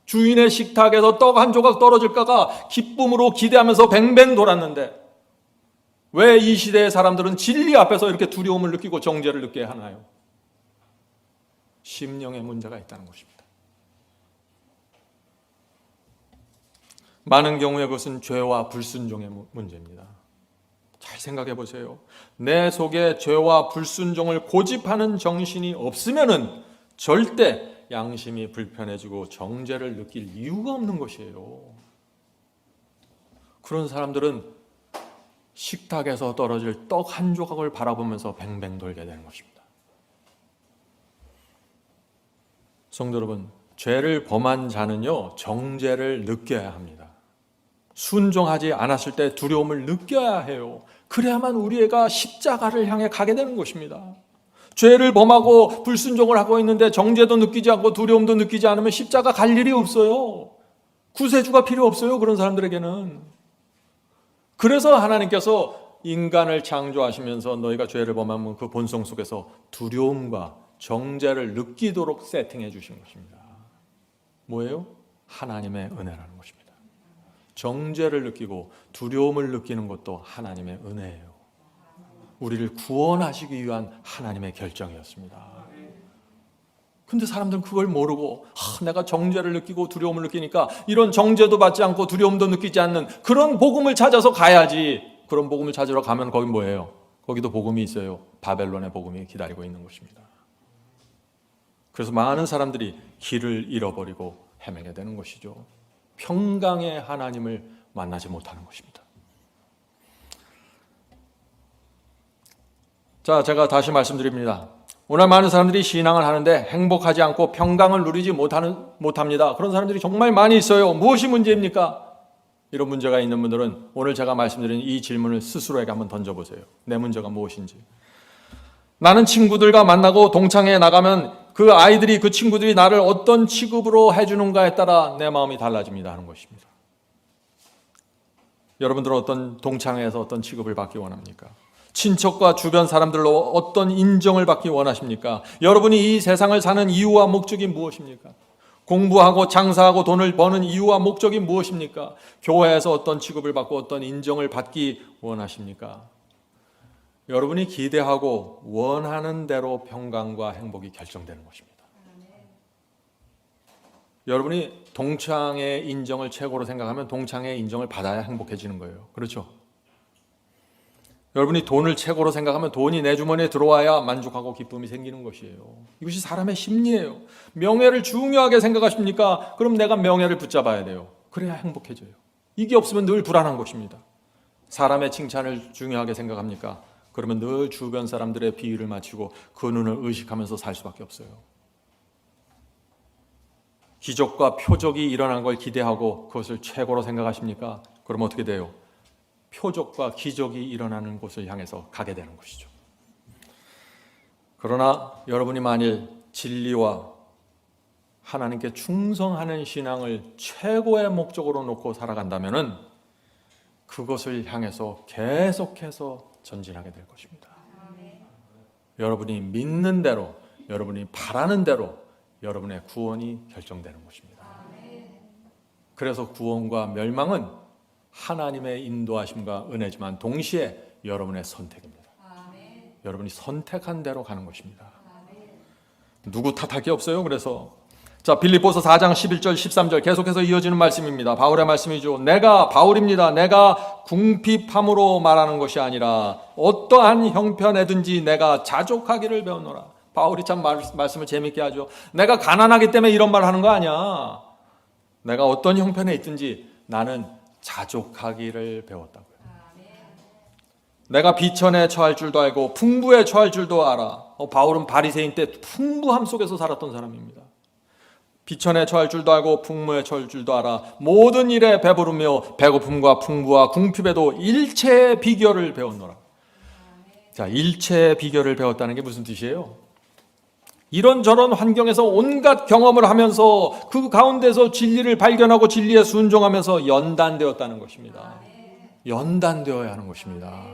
주인의 식탁에서 떡 한 조각 떨어질까가 기쁨으로 기대하면서 뱅뱅 돌았는데 왜 이 시대의 사람들은 진리 앞에서 이렇게 두려움을 느끼고 정죄를 느끼게 하나요? 심령의 문제가 있다는 것입니다. 많은 경우에 그것은 죄와 불순종의 문제입니다. 잘 생각해 보세요. 내 속에 죄와 불순종을 고집하는 정신이 없으면은 절대 양심이 불편해지고 정죄를 느낄 이유가 없는 것이에요. 그런 사람들은 식탁에서 떨어질 떡 한 조각을 바라보면서 뱅뱅 돌게 되는 것입니다. 성도 여러분, 죄를 범한 자는요 정죄를 느껴야 합니다. 순종하지 않았을 때 두려움을 느껴야 해요. 그래야만 우리 애가 십자가를 향해 가게 되는 것입니다. 죄를 범하고 불순종을 하고 있는데 정죄도 느끼지 않고 두려움도 느끼지 않으면 십자가 갈 일이 없어요. 구세주가 필요 없어요. 그런 사람들에게는. 그래서 하나님께서 인간을 창조하시면서 너희가 죄를 범하면 그 본성 속에서 두려움과 정죄를 느끼도록 세팅해 주신 것입니다. 뭐예요? 하나님의 은혜라는 것입니다. 정죄를 느끼고 두려움을 느끼는 것도 하나님의 은혜예요. 우리를 구원하시기 위한 하나님의 결정이었습니다. 근데 사람들은 그걸 모르고 내가 정죄를 느끼고 두려움을 느끼니까 이런 정죄도 받지 않고 두려움도 느끼지 않는 그런 복음을 찾아서 가야지. 그런 복음을 찾으러 가면 거긴 뭐예요? 거기도 복음이 있어요. 바벨론의 복음이 기다리고 있는 것입니다. 그래서 많은 사람들이 길을 잃어버리고 헤매게 되는 것이죠. 평강의 하나님을 만나지 못하는 것입니다. 자, 제가 다시 말씀드립니다. 오늘 많은 사람들이 신앙을 하는데 행복하지 않고 평강을 누리지 못합니다. 그런 사람들이 정말 많이 있어요. 무엇이 문제입니까? 이런 문제가 있는 분들은 오늘 제가 말씀드린 이 질문을 스스로에게 한번 던져보세요. 내 문제가 무엇인지. 나는 친구들과 만나고 동창회에 나가면 그 친구들이 나를 어떤 취급으로 해주는가에 따라 내 마음이 달라집니다 하는 것입니다. 여러분들은 어떤 동창회에서 어떤 취급을 받기 원합니까? 친척과 주변 사람들로 어떤 인정을 받기 원하십니까? 여러분이 이 세상을 사는 이유와 목적이 무엇입니까? 공부하고 장사하고 돈을 버는 이유와 목적이 무엇입니까? 교회에서 어떤 취급을 받고 어떤 인정을 받기 원하십니까? 여러분이 기대하고 원하는 대로 평강과 행복이 결정되는 것입니다. 여러분이 동창의 인정을 최고로 생각하면 동창의 인정을 받아야 행복해지는 거예요. 그렇죠? 여러분이 돈을 최고로 생각하면 돈이 내 주머니에 들어와야 만족하고 기쁨이 생기는 것이에요. 이것이 사람의 심리예요. 명예를 중요하게 생각하십니까? 그럼 내가 명예를 붙잡아야 돼요. 그래야 행복해져요. 이게 없으면 늘 불안한 것입니다. 사람의 칭찬을 중요하게 생각합니까? 그러면 늘 주변 사람들의 비위를 맞추고 그 눈을 의식하면서 살 수밖에 없어요. 기적과 표적이 일어난 걸 기대하고 그것을 최고로 생각하십니까? 그럼 어떻게 돼요? 표적과 기적이 일어나는 곳을 향해서 가게 되는 것이죠. 그러나 여러분이 만일 진리와 하나님께 충성하는 신앙을 최고의 목적으로 놓고 살아간다면 그것을 향해서 계속해서 전진하게 될 것입니다. 여러분이 믿는 대로, 여러분이 바라는 대로 여러분의 구원이 결정되는 것입니다. 그래서 구원과 멸망은 하나님의 인도하심과 은혜지만 동시에 여러분의 선택입니다. 여러분이 선택한 대로 가는 것입니다. 누구 탓할 게 없어요. 그래서 자, 빌립보서 4장 11절 13절 계속해서 이어지는 말씀입니다. 바울의 말씀이죠. 내가 바울입니다. 내가 궁핍함으로 말하는 것이 아니라 어떠한 형편에든지 내가 자족하기를 배우노라. 바울이 참 말씀을 재밌게 하죠. 내가 가난하기 때문에 이런 말을 하는 거 아니야. 내가 어떤 형편에 있든지 나는 자족하기를 배웠다고요. 내가 비천에 처할 줄도 알고 풍부에 처할 줄도 알아. 바울은 바리새인 때 풍부함 속에서 살았던 사람입니다. 비천에 처할 줄도 알고 풍부에 처할 줄도 알아. 모든 일에 배부르며 배고픔과 풍부와 궁핍에도 일체의 비결을 배웠노라. 자, 일체의 비결을 배웠다는 게 무슨 뜻이에요? 이런저런 환경에서 온갖 경험을 하면서 그 가운데서 진리를 발견하고 진리에 순종하면서 연단되었다는 것입니다. 연단되어야 하는 것입니다.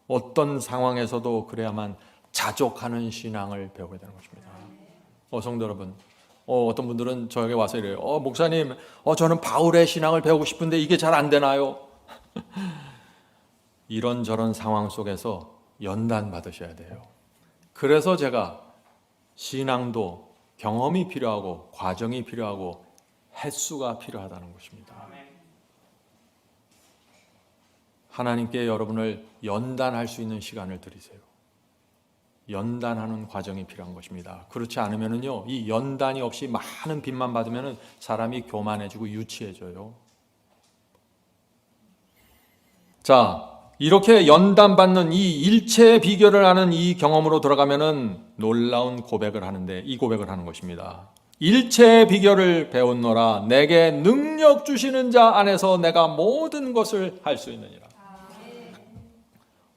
어떤 상황에서도 그래야만 자족하는 신앙을 배우게 되는 것입니다. 성도 여러분, 어떤 분들은 저에게 와서 이래요. 목사님, 저는 바울의 신앙을 배우고 싶은데 이게 잘 안 되나요? 이런저런 상황 속에서 연단 받으셔야 돼요. 그래서 제가 신앙도 경험이 필요하고 과정이 필요하고 횟수가 필요하다는 것입니다. 하나님께 여러분을 연단할 수 있는 시간을 드리세요. 연단하는 과정이 필요한 것입니다. 그렇지 않으면요, 이 연단이 없이 많은 빚만 받으면 사람이 교만해지고 유치해져요. 자, 이렇게 연단받는 이 일체의 비결을 아는 이 경험으로 들어가면은 놀라운 고백을 하는데 이 고백을 하는 것입니다. 일체의 비결을 배웠노라. 내게 능력 주시는 자 안에서 내가 모든 것을 할 수 있느니라.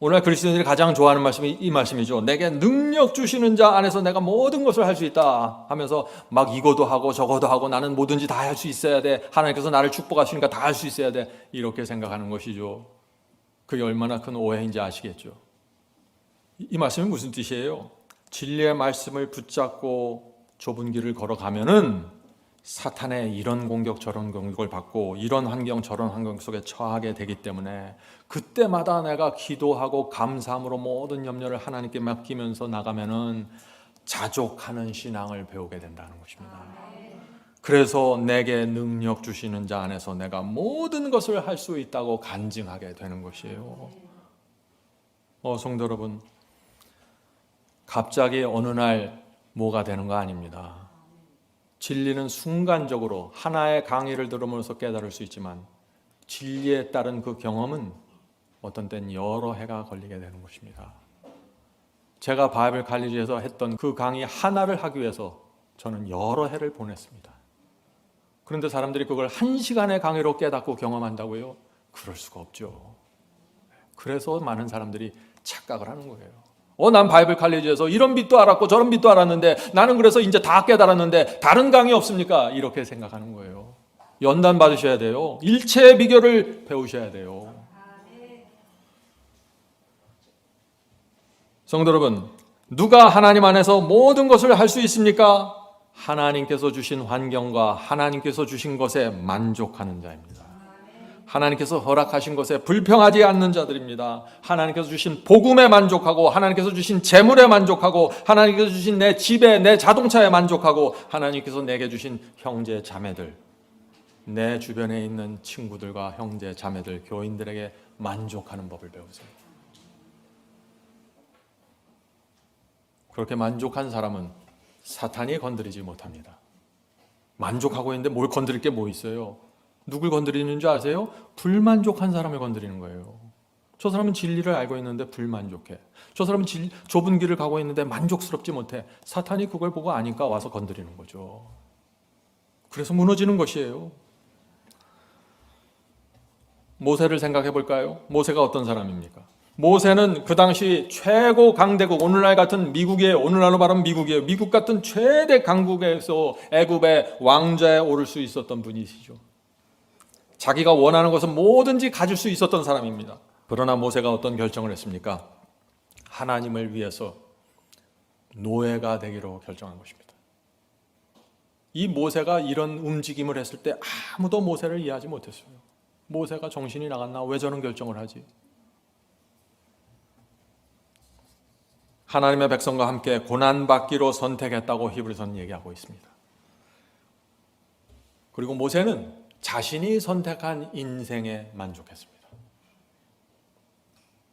오늘 그리스도인들이 가장 좋아하는 말씀이 이 말씀이죠. 내게 능력 주시는 자 안에서 내가 모든 것을 할 수 있다 하면서 막 이거도 하고 저거도 하고 나는 뭐든지 다 할 수 있어야 돼. 하나님께서 나를 축복하시니까 다 할 수 있어야 돼. 이렇게 생각하는 것이죠. 그게 얼마나 큰 오해인지 아시겠죠? 이 말씀이 무슨 뜻이에요? 진리의 말씀을 붙잡고 좁은 길을 걸어가면은 사탄의 이런 공격 저런 공격을 받고 이런 환경 저런 환경 속에 처하게 되기 때문에 그때마다 내가 기도하고 감사함으로 모든 염려를 하나님께 맡기면서 나가면은 자족하는 신앙을 배우게 된다는 것입니다. 그래서 내게 능력 주시는 자 안에서 내가 모든 것을 할 수 있다고 간증하게 되는 것이에요. 성도 여러분, 갑자기 어느 날 뭐가 되는 거 아닙니다. 진리는 순간적으로 하나의 강의를 들으면서 깨달을 수 있지만 진리에 따른 그 경험은 어떤 때는 여러 해가 걸리게 되는 것입니다. 제가 바이블 칼리지에서 했던 그 강의 하나를 하기 위해서 저는 여러 해를 보냈습니다. 그런데 사람들이 그걸 1시간의 강의로 깨닫고 경험한다고요? 그럴 수가 없죠. 그래서 많은 사람들이 착각을 하는 거예요. 난 바이블 칼리지에서 이런 빛도 알았고 저런 빛도 알았는데 나는 그래서 이제 다 깨달았는데 다른 강의 없습니까? 이렇게 생각하는 거예요. 연단 받으셔야 돼요. 일체의 비결을 배우셔야 돼요. 성도 여러분, 누가 하나님 안에서 모든 것을 할 수 있습니까? 하나님께서 주신 환경과 하나님께서 주신 것에 만족하는 자입니다. 하나님께서 허락하신 것에 불평하지 않는 자들입니다. 하나님께서 주신 복음에 만족하고 하나님께서 주신 재물에 만족하고 하나님께서 주신 내 집에 내 자동차에 만족하고 하나님께서 내게 주신 형제 자매들, 내 주변에 있는 친구들과 형제 자매들, 교인들에게 만족하는 법을 배우세요. 그렇게 만족한 사람은 사탄이 건드리지 못합니다. 만족하고 있는데 뭘 건드릴 게 뭐 있어요? 누굴 건드리는 줄 아세요? 불만족한 사람을 건드리는 거예요. 저 사람은 진리를 알고 있는데 불만족해. 저 사람은 좁은 길을 가고 있는데 만족스럽지 못해. 사탄이 그걸 보고 아니까 와서 건드리는 거죠. 그래서 무너지는 것이에요. 모세를 생각해 볼까요? 모세가 어떤 사람입니까? 모세는 그 당시 최고 강대국, 오늘날 같은 미국이에요. 오늘날로 말하면 미국이에요. 미국 같은 최대 강국에서 애굽의 왕좌에 오를 수 있었던 분이시죠. 자기가 원하는 것은 뭐든지 가질 수 있었던 사람입니다. 그러나 모세가 어떤 결정을 했습니까? 하나님을 위해서 노예가 되기로 결정한 것입니다. 이 모세가 이런 움직임을 했을 때 아무도 모세를 이해하지 못했어요. 모세가 정신이 나갔나? 왜 저런 결정을 하지? 하나님의 백성과 함께 고난받기로 선택했다고 히브리서는 얘기하고 있습니다. 그리고 모세는 자신이 선택한 인생에 만족했습니다.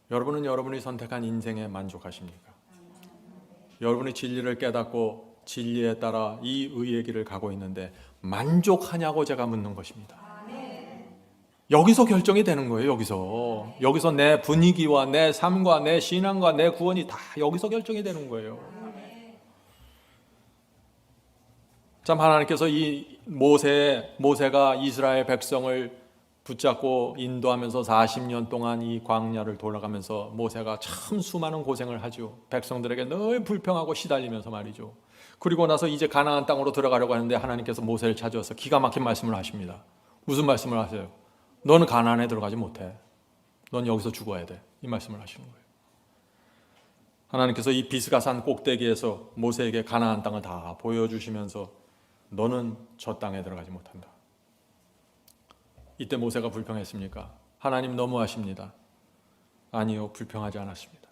여러분은 여러분이 선택한 인생에 만족하십니까? 여러분이 진리를 깨닫고 진리에 따라 이 의의 길을 가고 있는데 만족하냐고 제가 묻는 것입니다. 여기서 결정이 되는 거예요. 여기서 내 분위기와 내 삶과 내 신앙과 내 구원이 다 여기서 결정이 되는 거예요. 참 하나님께서 이 모세가 이스라엘 백성을 붙잡고 인도하면서 40년 동안 이 광야를 돌아가면서 모세가 참 수많은 고생을 하죠. 백성들에게 늘 불평하고 시달리면서 말이죠. 그리고 나서 이제 가나안 땅으로 들어가려고 하는데 하나님께서 모세를 찾아와서 기가 막힌 말씀을 하십니다. 무슨 말씀을 하세요? 너는 가나안에 들어가지 못해. 넌 여기서 죽어야 돼. 이 말씀을 하시는 거예요. 하나님께서 이 비스가산 꼭대기에서 모세에게 가나안 땅을 다 보여주시면서 너는 저 땅에 들어가지 못한다. 이때 모세가 불평했습니까? 하나님 너무하십니다. 아니요, 불평하지 않았습니다.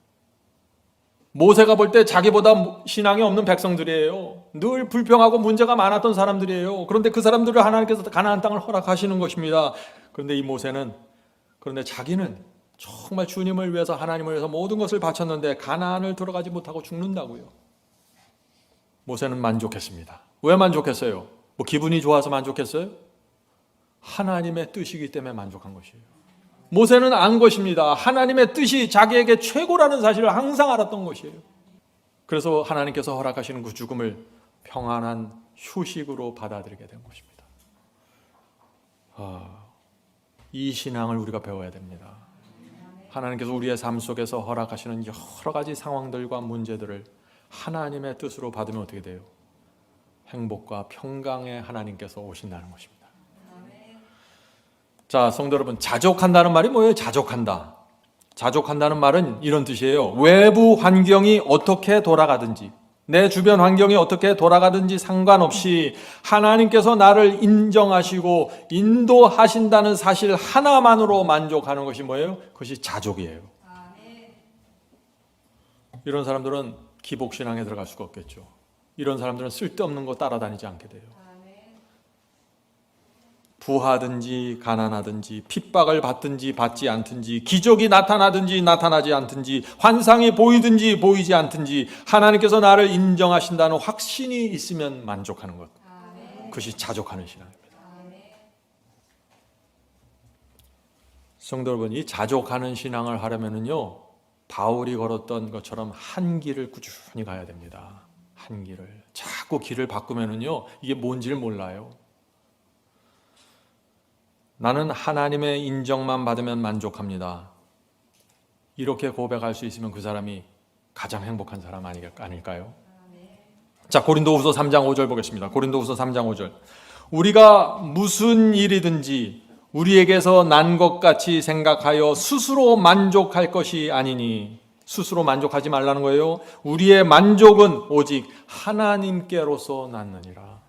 모세가 볼 때 자기보다 신앙이 없는 백성들이에요. 늘 불평하고 문제가 많았던 사람들이에요. 그런데 그 사람들을 하나님께서 가나안 땅을 허락하시는 것입니다. 그런데 이 모세는 자기는 정말 주님을 위해서 하나님을 위해서 모든 것을 바쳤는데 가나안을 들어가지 못하고 죽는다고요. 모세는 만족했습니다. 왜 만족했어요? 뭐 기분이 좋아서 만족했어요? 하나님의 뜻이기 때문에 만족한 것이에요. 모세는 안 것입니다. 하나님의 뜻이 자기에게 최고라는 사실을 항상 알았던 것이에요. 그래서 하나님께서 허락하시는 그 죽음을 평안한 휴식으로 받아들이게 된 것입니다. 이 신앙을 우리가 배워야 됩니다. 하나님께서 우리의 삶 속에서 허락하시는 여러 가지 상황들과 문제들을 하나님의 뜻으로 받으면 어떻게 돼요? 행복과 평강의 하나님께서 오신다는 것입니다. 자, 성도 여러분, 자족한다는 말이 뭐예요? 자족한다. 자족한다는 말은 이런 뜻이에요. 외부 환경이 어떻게 돌아가든지, 내 주변 환경이 어떻게 돌아가든지 상관없이 하나님께서 나를 인정하시고 인도하신다는 사실 하나만으로 만족하는 것이 뭐예요? 그것이 자족이에요. 이런 사람들은 기복신앙에 들어갈 수가 없겠죠. 이런 사람들은 쓸데없는 거 따라다니지 않게 돼요. 부하든지 가난하든지 핍박을 받든지 받지 않든지 기적이 나타나든지 나타나지 않든지 환상이 보이든지 보이지 않든지 하나님께서 나를 인정하신다는 확신이 있으면 만족하는 것. 그것이 자족하는 신앙입니다. 성도 여러분, 이 자족하는 신앙을 하려면요, 바울이 걸었던 것처럼 한 길을 꾸준히 가야 됩니다. 한 길을. 자꾸 길을 바꾸면은요, 이게 뭔지를 몰라요. 나는 하나님의 인정만 받으면 만족합니다. 이렇게 고백할 수 있으면 그 사람이 가장 행복한 사람 아닐까요? 자, 고린도후서 3장 5절 보겠습니다. 고린도후서 3장 5절. 우리가 무슨 일이든지 우리에게서 난 것 같이 생각하여 스스로 만족할 것이 아니니, 스스로 만족하지 말라는 거예요. 우리의 만족은 오직 하나님께로서 낳느니라.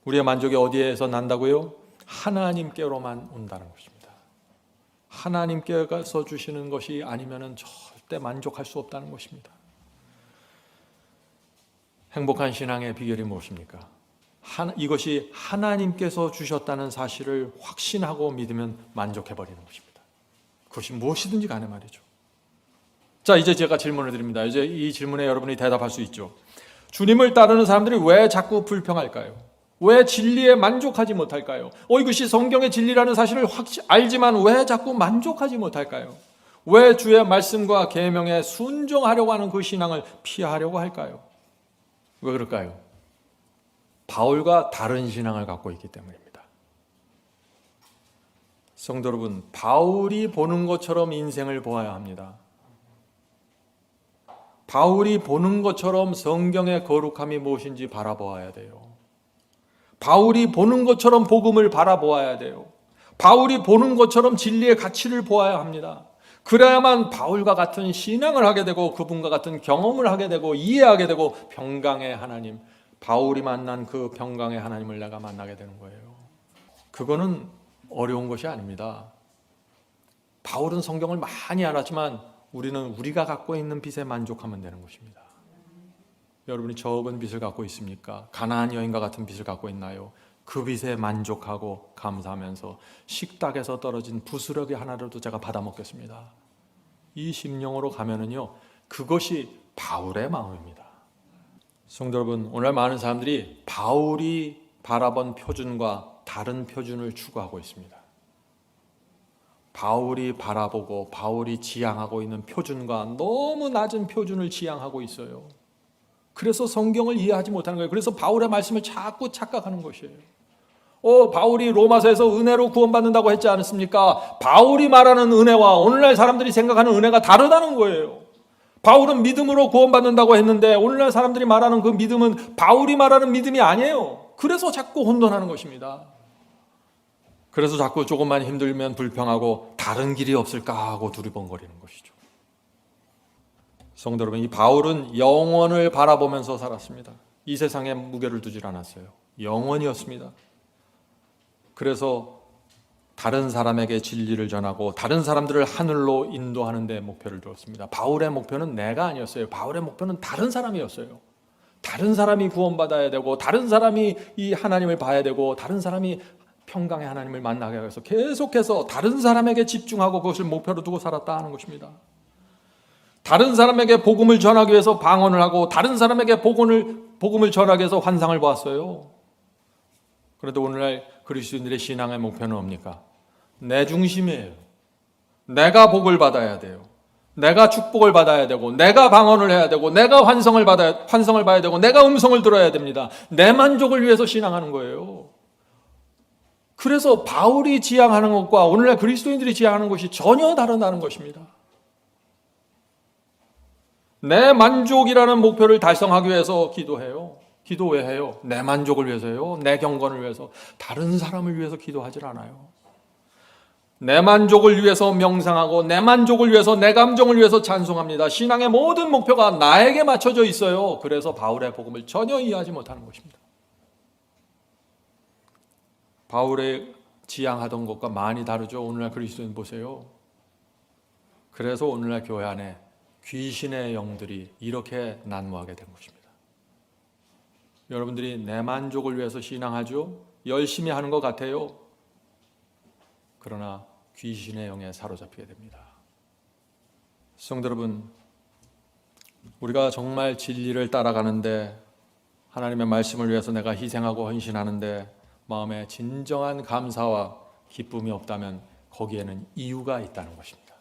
우리의 만족이 어디에서 난다고요? 하나님께로만 온다는 것입니다. 하나님께서 주시는 것이 아니면 절대 만족할 수 없다는 것입니다. 행복한 신앙의 비결이 무엇입니까? 이것이 하나님께서 주셨다는 사실을 확신하고 믿으면 만족해버리는 것입니다. 그것이 무엇이든지 간에 말이죠. 자, 이제 제가 질문을 드립니다. 이제 이 질문에 여러분이 대답할 수 있죠. 주님을 따르는 사람들이 왜 자꾸 불평할까요? 왜 진리에 만족하지 못할까요? 이것이 성경의 진리라는 사실을 알지만 왜 자꾸 만족하지 못할까요? 왜 주의 말씀과 계명에 순종하려고 하는 그 신앙을 피하려고 할까요? 왜 그럴까요? 바울과 다른 신앙을 갖고 있기 때문입니다. 성도 여러분, 바울이 보는 것처럼 인생을 보아야 합니다. 바울이 보는 것처럼 성경의 거룩함이 무엇인지 바라보아야 돼요. 바울이 보는 것처럼 복음을 바라보아야 돼요. 바울이 보는 것처럼 진리의 가치를 보아야 합니다. 그래야만 바울과 같은 신앙을 하게 되고 그분과 같은 경험을 하게 되고 이해하게 되고 평강의 하나님, 바울이 만난 그 평강의 하나님을 내가 만나게 되는 거예요. 그거는 어려운 것이 아닙니다. 바울은 성경을 많이 알았지만 우리는 우리가 갖고 있는 빚에 만족하면 되는 것입니다. 여러분이 적은 빚을 갖고 있습니까? 가나안 여인과 같은 빚을 갖고 있나요? 그 빚에 만족하고 감사하면서 식탁에서 떨어진 부스러기 하나라도 제가 받아먹겠습니다. 이 심령으로 가면은요, 그것이 바울의 마음입니다. 성도 여러분, 오늘 많은 사람들이 바울이 바라본 표준과 다른 표준을 추구하고 있습니다. 바울이 바라보고 바울이 지향하고 있는 표준과 너무 낮은 표준을 지향하고 있어요. 그래서 성경을 이해하지 못하는 거예요. 그래서 바울의 말씀을 자꾸 착각하는 것이에요. 바울이 로마서에서 은혜로 구원받는다고 했지 않습니까? 바울이 말하는 은혜와 오늘날 사람들이 생각하는 은혜가 다르다는 거예요. 바울은 믿음으로 구원받는다고 했는데 오늘날 사람들이 말하는 그 믿음은 바울이 말하는 믿음이 아니에요. 그래서 자꾸 혼돈하는 것입니다. 그래서 자꾸 조금만 힘들면 불평하고 다른 길이 없을까 하고 두리번거리는 것이죠. 성도 여러분, 이 바울은 영원을 바라보면서 살았습니다. 이 세상에 무게를 두질 않았어요. 영원이었습니다. 그래서 다른 사람에게 진리를 전하고 다른 사람들을 하늘로 인도하는 데 목표를 두었습니다. 바울의 목표는 내가 아니었어요. 바울의 목표는 다른 사람이었어요. 다른 사람이 구원받아야 되고 다른 사람이 이 하나님을 봐야 되고 다른 사람이 평강의 하나님을 만나게 해서 계속해서 다른 사람에게 집중하고 그것을 목표로 두고 살았다 하는 것입니다. 다른 사람에게 복음을 전하기 위해서 방언을 하고 다른 사람에게 복음을 전하기 위해서 환상을 보았어요. 그런데 오늘날 그리스도인들의 신앙의 목표는 뭡니까? 내 중심이에요. 내가 복을 받아야 돼요. 내가 축복을 받아야 되고 내가 방언을 해야 되고 내가 환성을 봐야 되고 내가 음성을 들어야 됩니다. 내 만족을 위해서 신앙하는 거예요. 그래서 바울이 지향하는 것과 오늘날 그리스도인들이 지향하는 것이 전혀 다르다는 것입니다. 내 만족이라는 목표를 달성하기 위해서 기도해요. 기도 왜 해요? 내 만족을 위해서요. 내 경건을 위해서. 다른 사람을 위해서 기도하질 않아요. 내 만족을 위해서 명상하고 내 만족을 위해서 내 감정을 위해서 찬송합니다. 신앙의 모든 목표가 나에게 맞춰져 있어요. 그래서 바울의 복음을 전혀 이해하지 못하는 것입니다. 바울의 지향하던 것과 많이 다르죠. 오늘날 그리스도인 보세요. 그래서 오늘날 교회 안에 귀신의 영들이 이렇게 난무하게 된 것입니다. 여러분들이 내 만족을 위해서 신앙하죠? 열심히 하는 것 같아요. 그러나 귀신의 영에 사로잡히게 됩니다. 성도 여러분, 우리가 정말 진리를 따라가는데, 하나님의 말씀을 위해서 내가 희생하고 헌신하는데 마음에 진정한 감사와 기쁨이 없다면 거기에는 이유가 있다는 것입니다.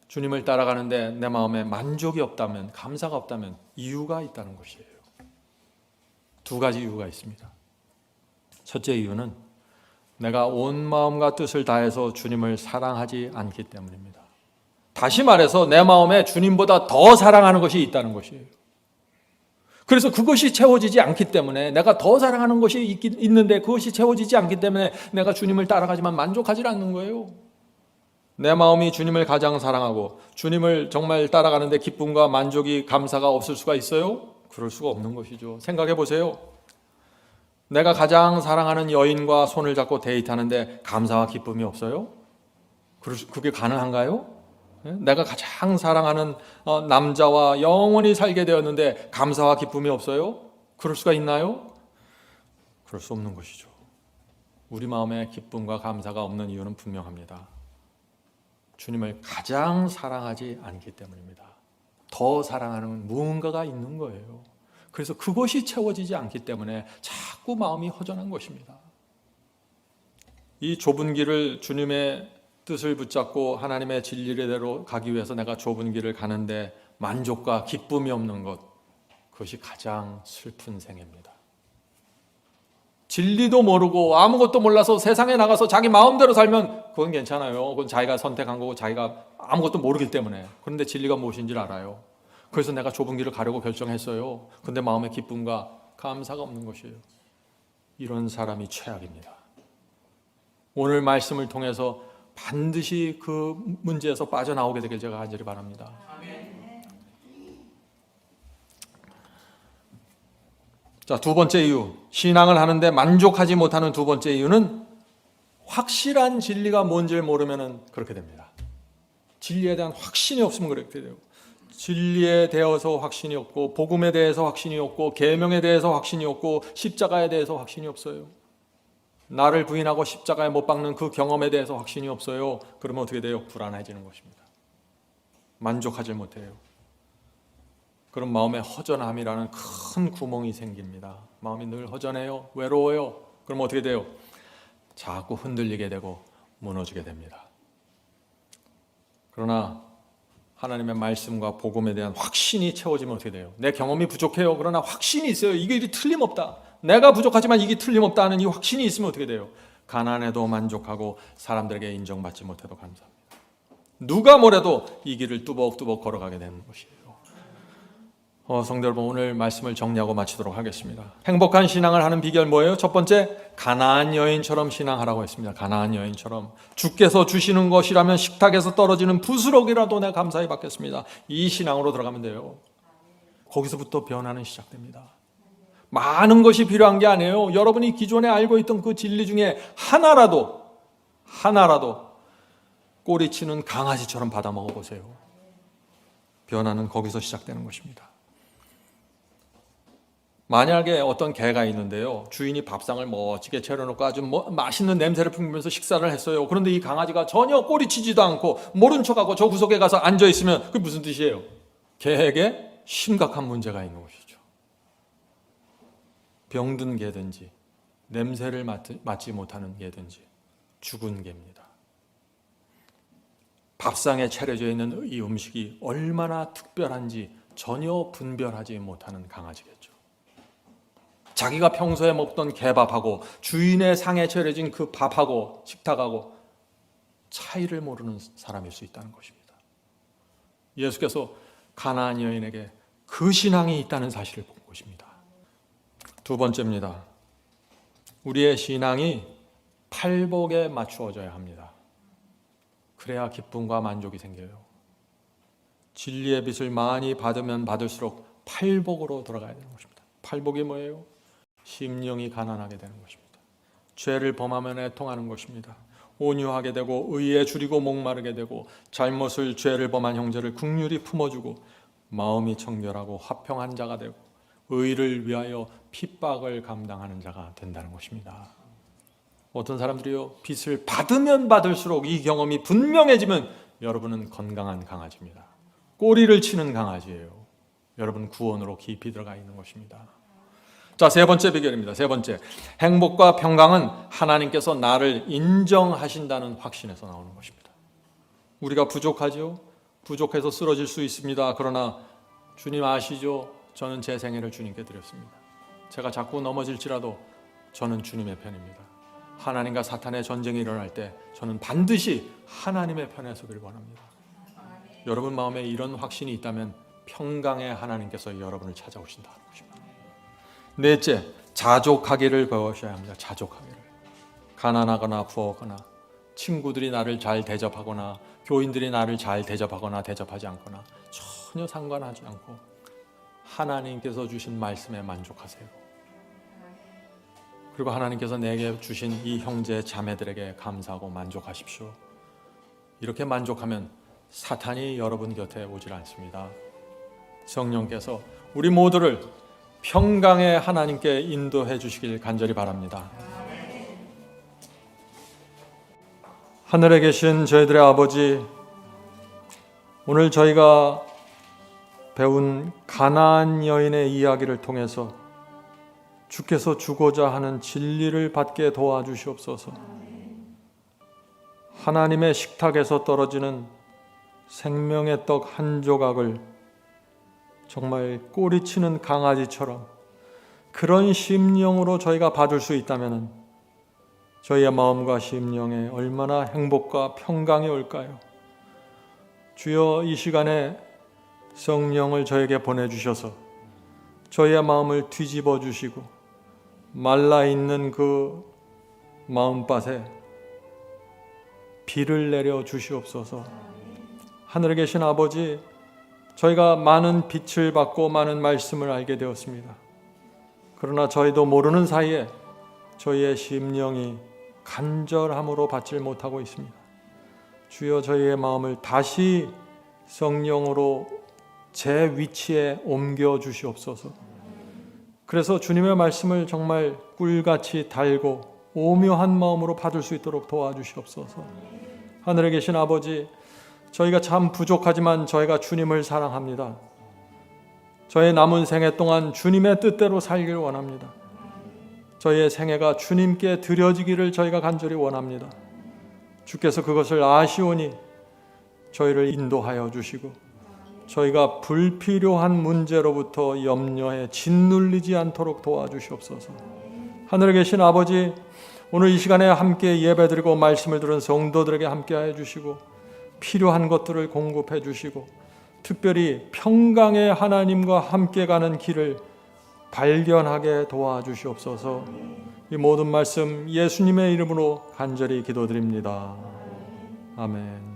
주님을 따라가는데 내 마음에 만족이 없다면, 감사가 없다면 이유가 있다는 것이에요. 두 가지 이유가 있습니다. 첫째 이유는 내가 온 마음과 뜻을 다해서 주님을 사랑하지 않기 때문입니다. 다시 말해서 내 마음에 주님보다 더 사랑하는 것이 있다는 것이에요. 그래서 그것이 채워지지 않기 때문에, 내가 더 사랑하는 것이 있는데 그것이 채워지지 않기 때문에 내가 주님을 따라가지만 만족하지 않는 거예요. 내 마음이 주님을 가장 사랑하고 주님을 정말 따라가는데 기쁨과 만족이, 감사가 없을 수가 있어요? 그럴 수가 없는 것이죠. 생각해 보세요. 내가 가장 사랑하는 여인과 손을 잡고 데이트하는데 감사와 기쁨이 없어요? 그게 가능한가요? 내가 가장 사랑하는 남자와 영원히 살게 되었는데 감사와 기쁨이 없어요? 그럴 수가 있나요? 그럴 수 없는 것이죠. 우리 마음에 기쁨과 감사가 없는 이유는 분명합니다. 주님을 가장 사랑하지 않기 때문입니다. 더 사랑하는 무언가가 있는 거예요. 그래서 그것이 채워지지 않기 때문에 자꾸 마음이 허전한 것입니다. 이 좁은 길을, 주님의 뜻을 붙잡고 하나님의 진리대로 가기 위해서 내가 좁은 길을 가는데 만족과 기쁨이 없는 것, 그것이 가장 슬픈 생애입니다. 진리도 모르고 아무것도 몰라서 세상에 나가서 자기 마음대로 살면 그건 괜찮아요. 그건 자기가 선택한 거고 자기가 아무것도 모르기 때문에. 그런데 진리가 무엇인지를 알아요. 그래서 내가 좁은 길을 가려고 결정했어요. 근데 마음에 기쁨과 감사가 없는 것이에요. 이런 사람이 최악입니다. 오늘 말씀을 통해서 반드시 그 문제에서 빠져나오게 되길 제가 간절히 바랍니다. 자, 두 번째 이유, 신앙을 하는데 만족하지 못하는 두 번째 이유는 확실한 진리가 뭔지를 모르면 그렇게 됩니다. 진리에 대한 확신이 없으면 그렇게 돼요. 진리에 대해서 확신이 없고, 복음에 대해서 확신이 없고, 계명에 대해서 확신이 없고, 십자가에 대해서 확신이 없어요. 나를 부인하고 십자가에 못 박는 그 경험에 대해서 확신이 없어요. 그러면 어떻게 돼요? 불안해지는 것입니다. 만족하지 못해요. 그럼 마음에 허전함이라는 큰 구멍이 생깁니다. 마음이 늘 허전해요. 외로워요. 그럼 어떻게 돼요? 자꾸 흔들리게 되고 무너지게 됩니다. 그러나 하나님의 말씀과 복음에 대한 확신이 채워지면 어떻게 돼요? 내 경험이 부족해요. 그러나 확신이 있어요. 이게 틀림없다. 내가 부족하지만 이게 틀림없다는 이 확신이 있으면 어떻게 돼요? 가난해도 만족하고 사람들에게 인정받지 못해도 감사합니다. 누가 뭐래도 이 길을 뚜벅뚜벅 걸어가게 되는 것이에요. 성도 여러분, 오늘 말씀을 정리하고 마치도록 하겠습니다. 행복한 신앙을 하는 비결 뭐예요? 첫 번째, 가나안 여인처럼 신앙하라고 했습니다. 가나안 여인처럼 주께서 주시는 것이라면 식탁에서 떨어지는 부스럭이라도 내가 감사히 받겠습니다. 이 신앙으로 들어가면 돼요. 거기서부터 변화는 시작됩니다. 많은 것이 필요한 게 아니에요. 여러분이 기존에 알고 있던 그 진리 중에 하나라도 꼬리치는 강아지처럼 받아 먹어보세요. 변화는 거기서 시작되는 것입니다. 만약에 어떤 개가 있는데요, 주인이 밥상을 멋지게 차려놓고 아주 맛있는 냄새를 풍기면서 식사를 했어요. 그런데 이 강아지가 전혀 꼬리치지도 않고 모른 척하고 저 구석에 가서 앉아있으면 그게 무슨 뜻이에요? 개에게 심각한 문제가 있는 것이죠. 병든 개든지 냄새를 맡지 못하는 개든지 죽은 개입니다. 밥상에 차려져 있는 이 음식이 얼마나 특별한지 전혀 분별하지 못하는 강아지겠죠. 자기가 평소에 먹던 개밥하고 주인의 상에 차려진 그 밥하고 식탁하고 차이를 모르는 사람일 수 있다는 것입니다. 예수께서 가나안 여인에게 그 신앙이 있다는 사실을 본 것입니다. 두 번째입니다. 우리의 신앙이 팔복에 맞추어져야 합니다. 그래야 기쁨과 만족이 생겨요. 진리의 빛을 많이 받으면 받을수록 팔복으로 돌아가야 되는 것입니다. 팔복이 뭐예요? 심령이 가난하게 되는 것입니다. 죄를 범하면 애통하는 것입니다. 온유하게 되고 의에 줄이고 목마르게 되고 죄를 범한 형제를 긍휼히 품어주고 마음이 청결하고 화평한 자가 되고 의를 위하여 핍박을 감당하는 자가 된다는 것입니다. 어떤 사람들이요, 빚을 받으면 받을수록 이 경험이 분명해지면 여러분은 건강한 강아지입니다. 꼬리를 치는 강아지예요. 여러분 구원으로 깊이 들어가 있는 것입니다. 자, 세 번째 비결입니다. 세 번째, 행복과 평강은 하나님께서 나를 인정하신다는 확신에서 나오는 것입니다. 우리가 부족하죠? 부족해서 쓰러질 수 있습니다. 그러나 주님 아시죠? 저는 제 생애를 주님께 드렸습니다. 제가 자꾸 넘어질지라도 저는 주님의 편입니다. 하나님과 사탄의 전쟁이 일어날 때 저는 반드시 하나님의 편에 서길 원합니다. 여러분 마음에 이런 확신이 있다면 평강의 하나님께서 여러분을 찾아오신다는 것입니다. 넷째, 자족하기를 배우셔야 합니다. 자족하기를. 가난하거나 부하거나 친구들이 나를 잘 대접하거나 교인들이 나를 잘 대접하거나 대접하지 않거나 전혀 상관하지 않고 하나님께서 주신 말씀에 만족하세요. 그리고 하나님께서 내게 주신 이 형제 자매들에게 감사하고 만족하십시오. 이렇게 만족하면 사탄이 여러분 곁에 오질 않습니다. 성령께서 우리 모두를 평강의 하나님께 인도해 주시길 간절히 바랍니다. 하늘에 계신 저희들의 아버지, 오늘 저희가 배운 가나안 여인의 이야기를 통해서 주께서 주고자 하는 진리를 받게 도와주시옵소서. 하나님의 식탁에서 떨어지는 생명의 떡 한 조각을 정말 꼬리치는 강아지처럼 그런 심령으로 저희가 받을 수 있다면 저희의 마음과 심령에 얼마나 행복과 평강이 올까요? 주여, 이 시간에 성령을 저에게 보내주셔서 저희의 마음을 뒤집어 주시고 말라있는 그 마음밭에 비를 내려 주시옵소서. 하늘에 계신 아버지, 저희가 많은 빛을 받고 많은 말씀을 알게 되었습니다. 그러나 저희도 모르는 사이에 저희의 심령이 간절함으로 받질 못하고 있습니다. 주여, 저희의 마음을 다시 성령으로 제 위치에 옮겨 주시옵소서. 그래서 주님의 말씀을 정말 꿀같이 달고 오묘한 마음으로 받을 수 있도록 도와주시옵소서. 하늘에 계신 아버지, 저희가 참 부족하지만 저희가 주님을 사랑합니다. 저의 남은 생애 동안 주님의 뜻대로 살기를 원합니다. 저희의 생애가 주님께 드려지기를 저희가 간절히 원합니다. 주께서 그것을 아시오니 저희를 인도하여 주시고 저희가 불필요한 문제로부터 염려에 짓눌리지 않도록 도와주시옵소서. 하늘에 계신 아버지, 오늘 이 시간에 함께 예배드리고 말씀을 들은 성도들에게 함께하여 주시고 필요한 것들을 공급해 주시고 특별히 평강의 하나님과 함께 가는 길을 발견하게 도와주시옵소서. 이 모든 말씀 예수님의 이름으로 간절히 기도드립니다. 아멘.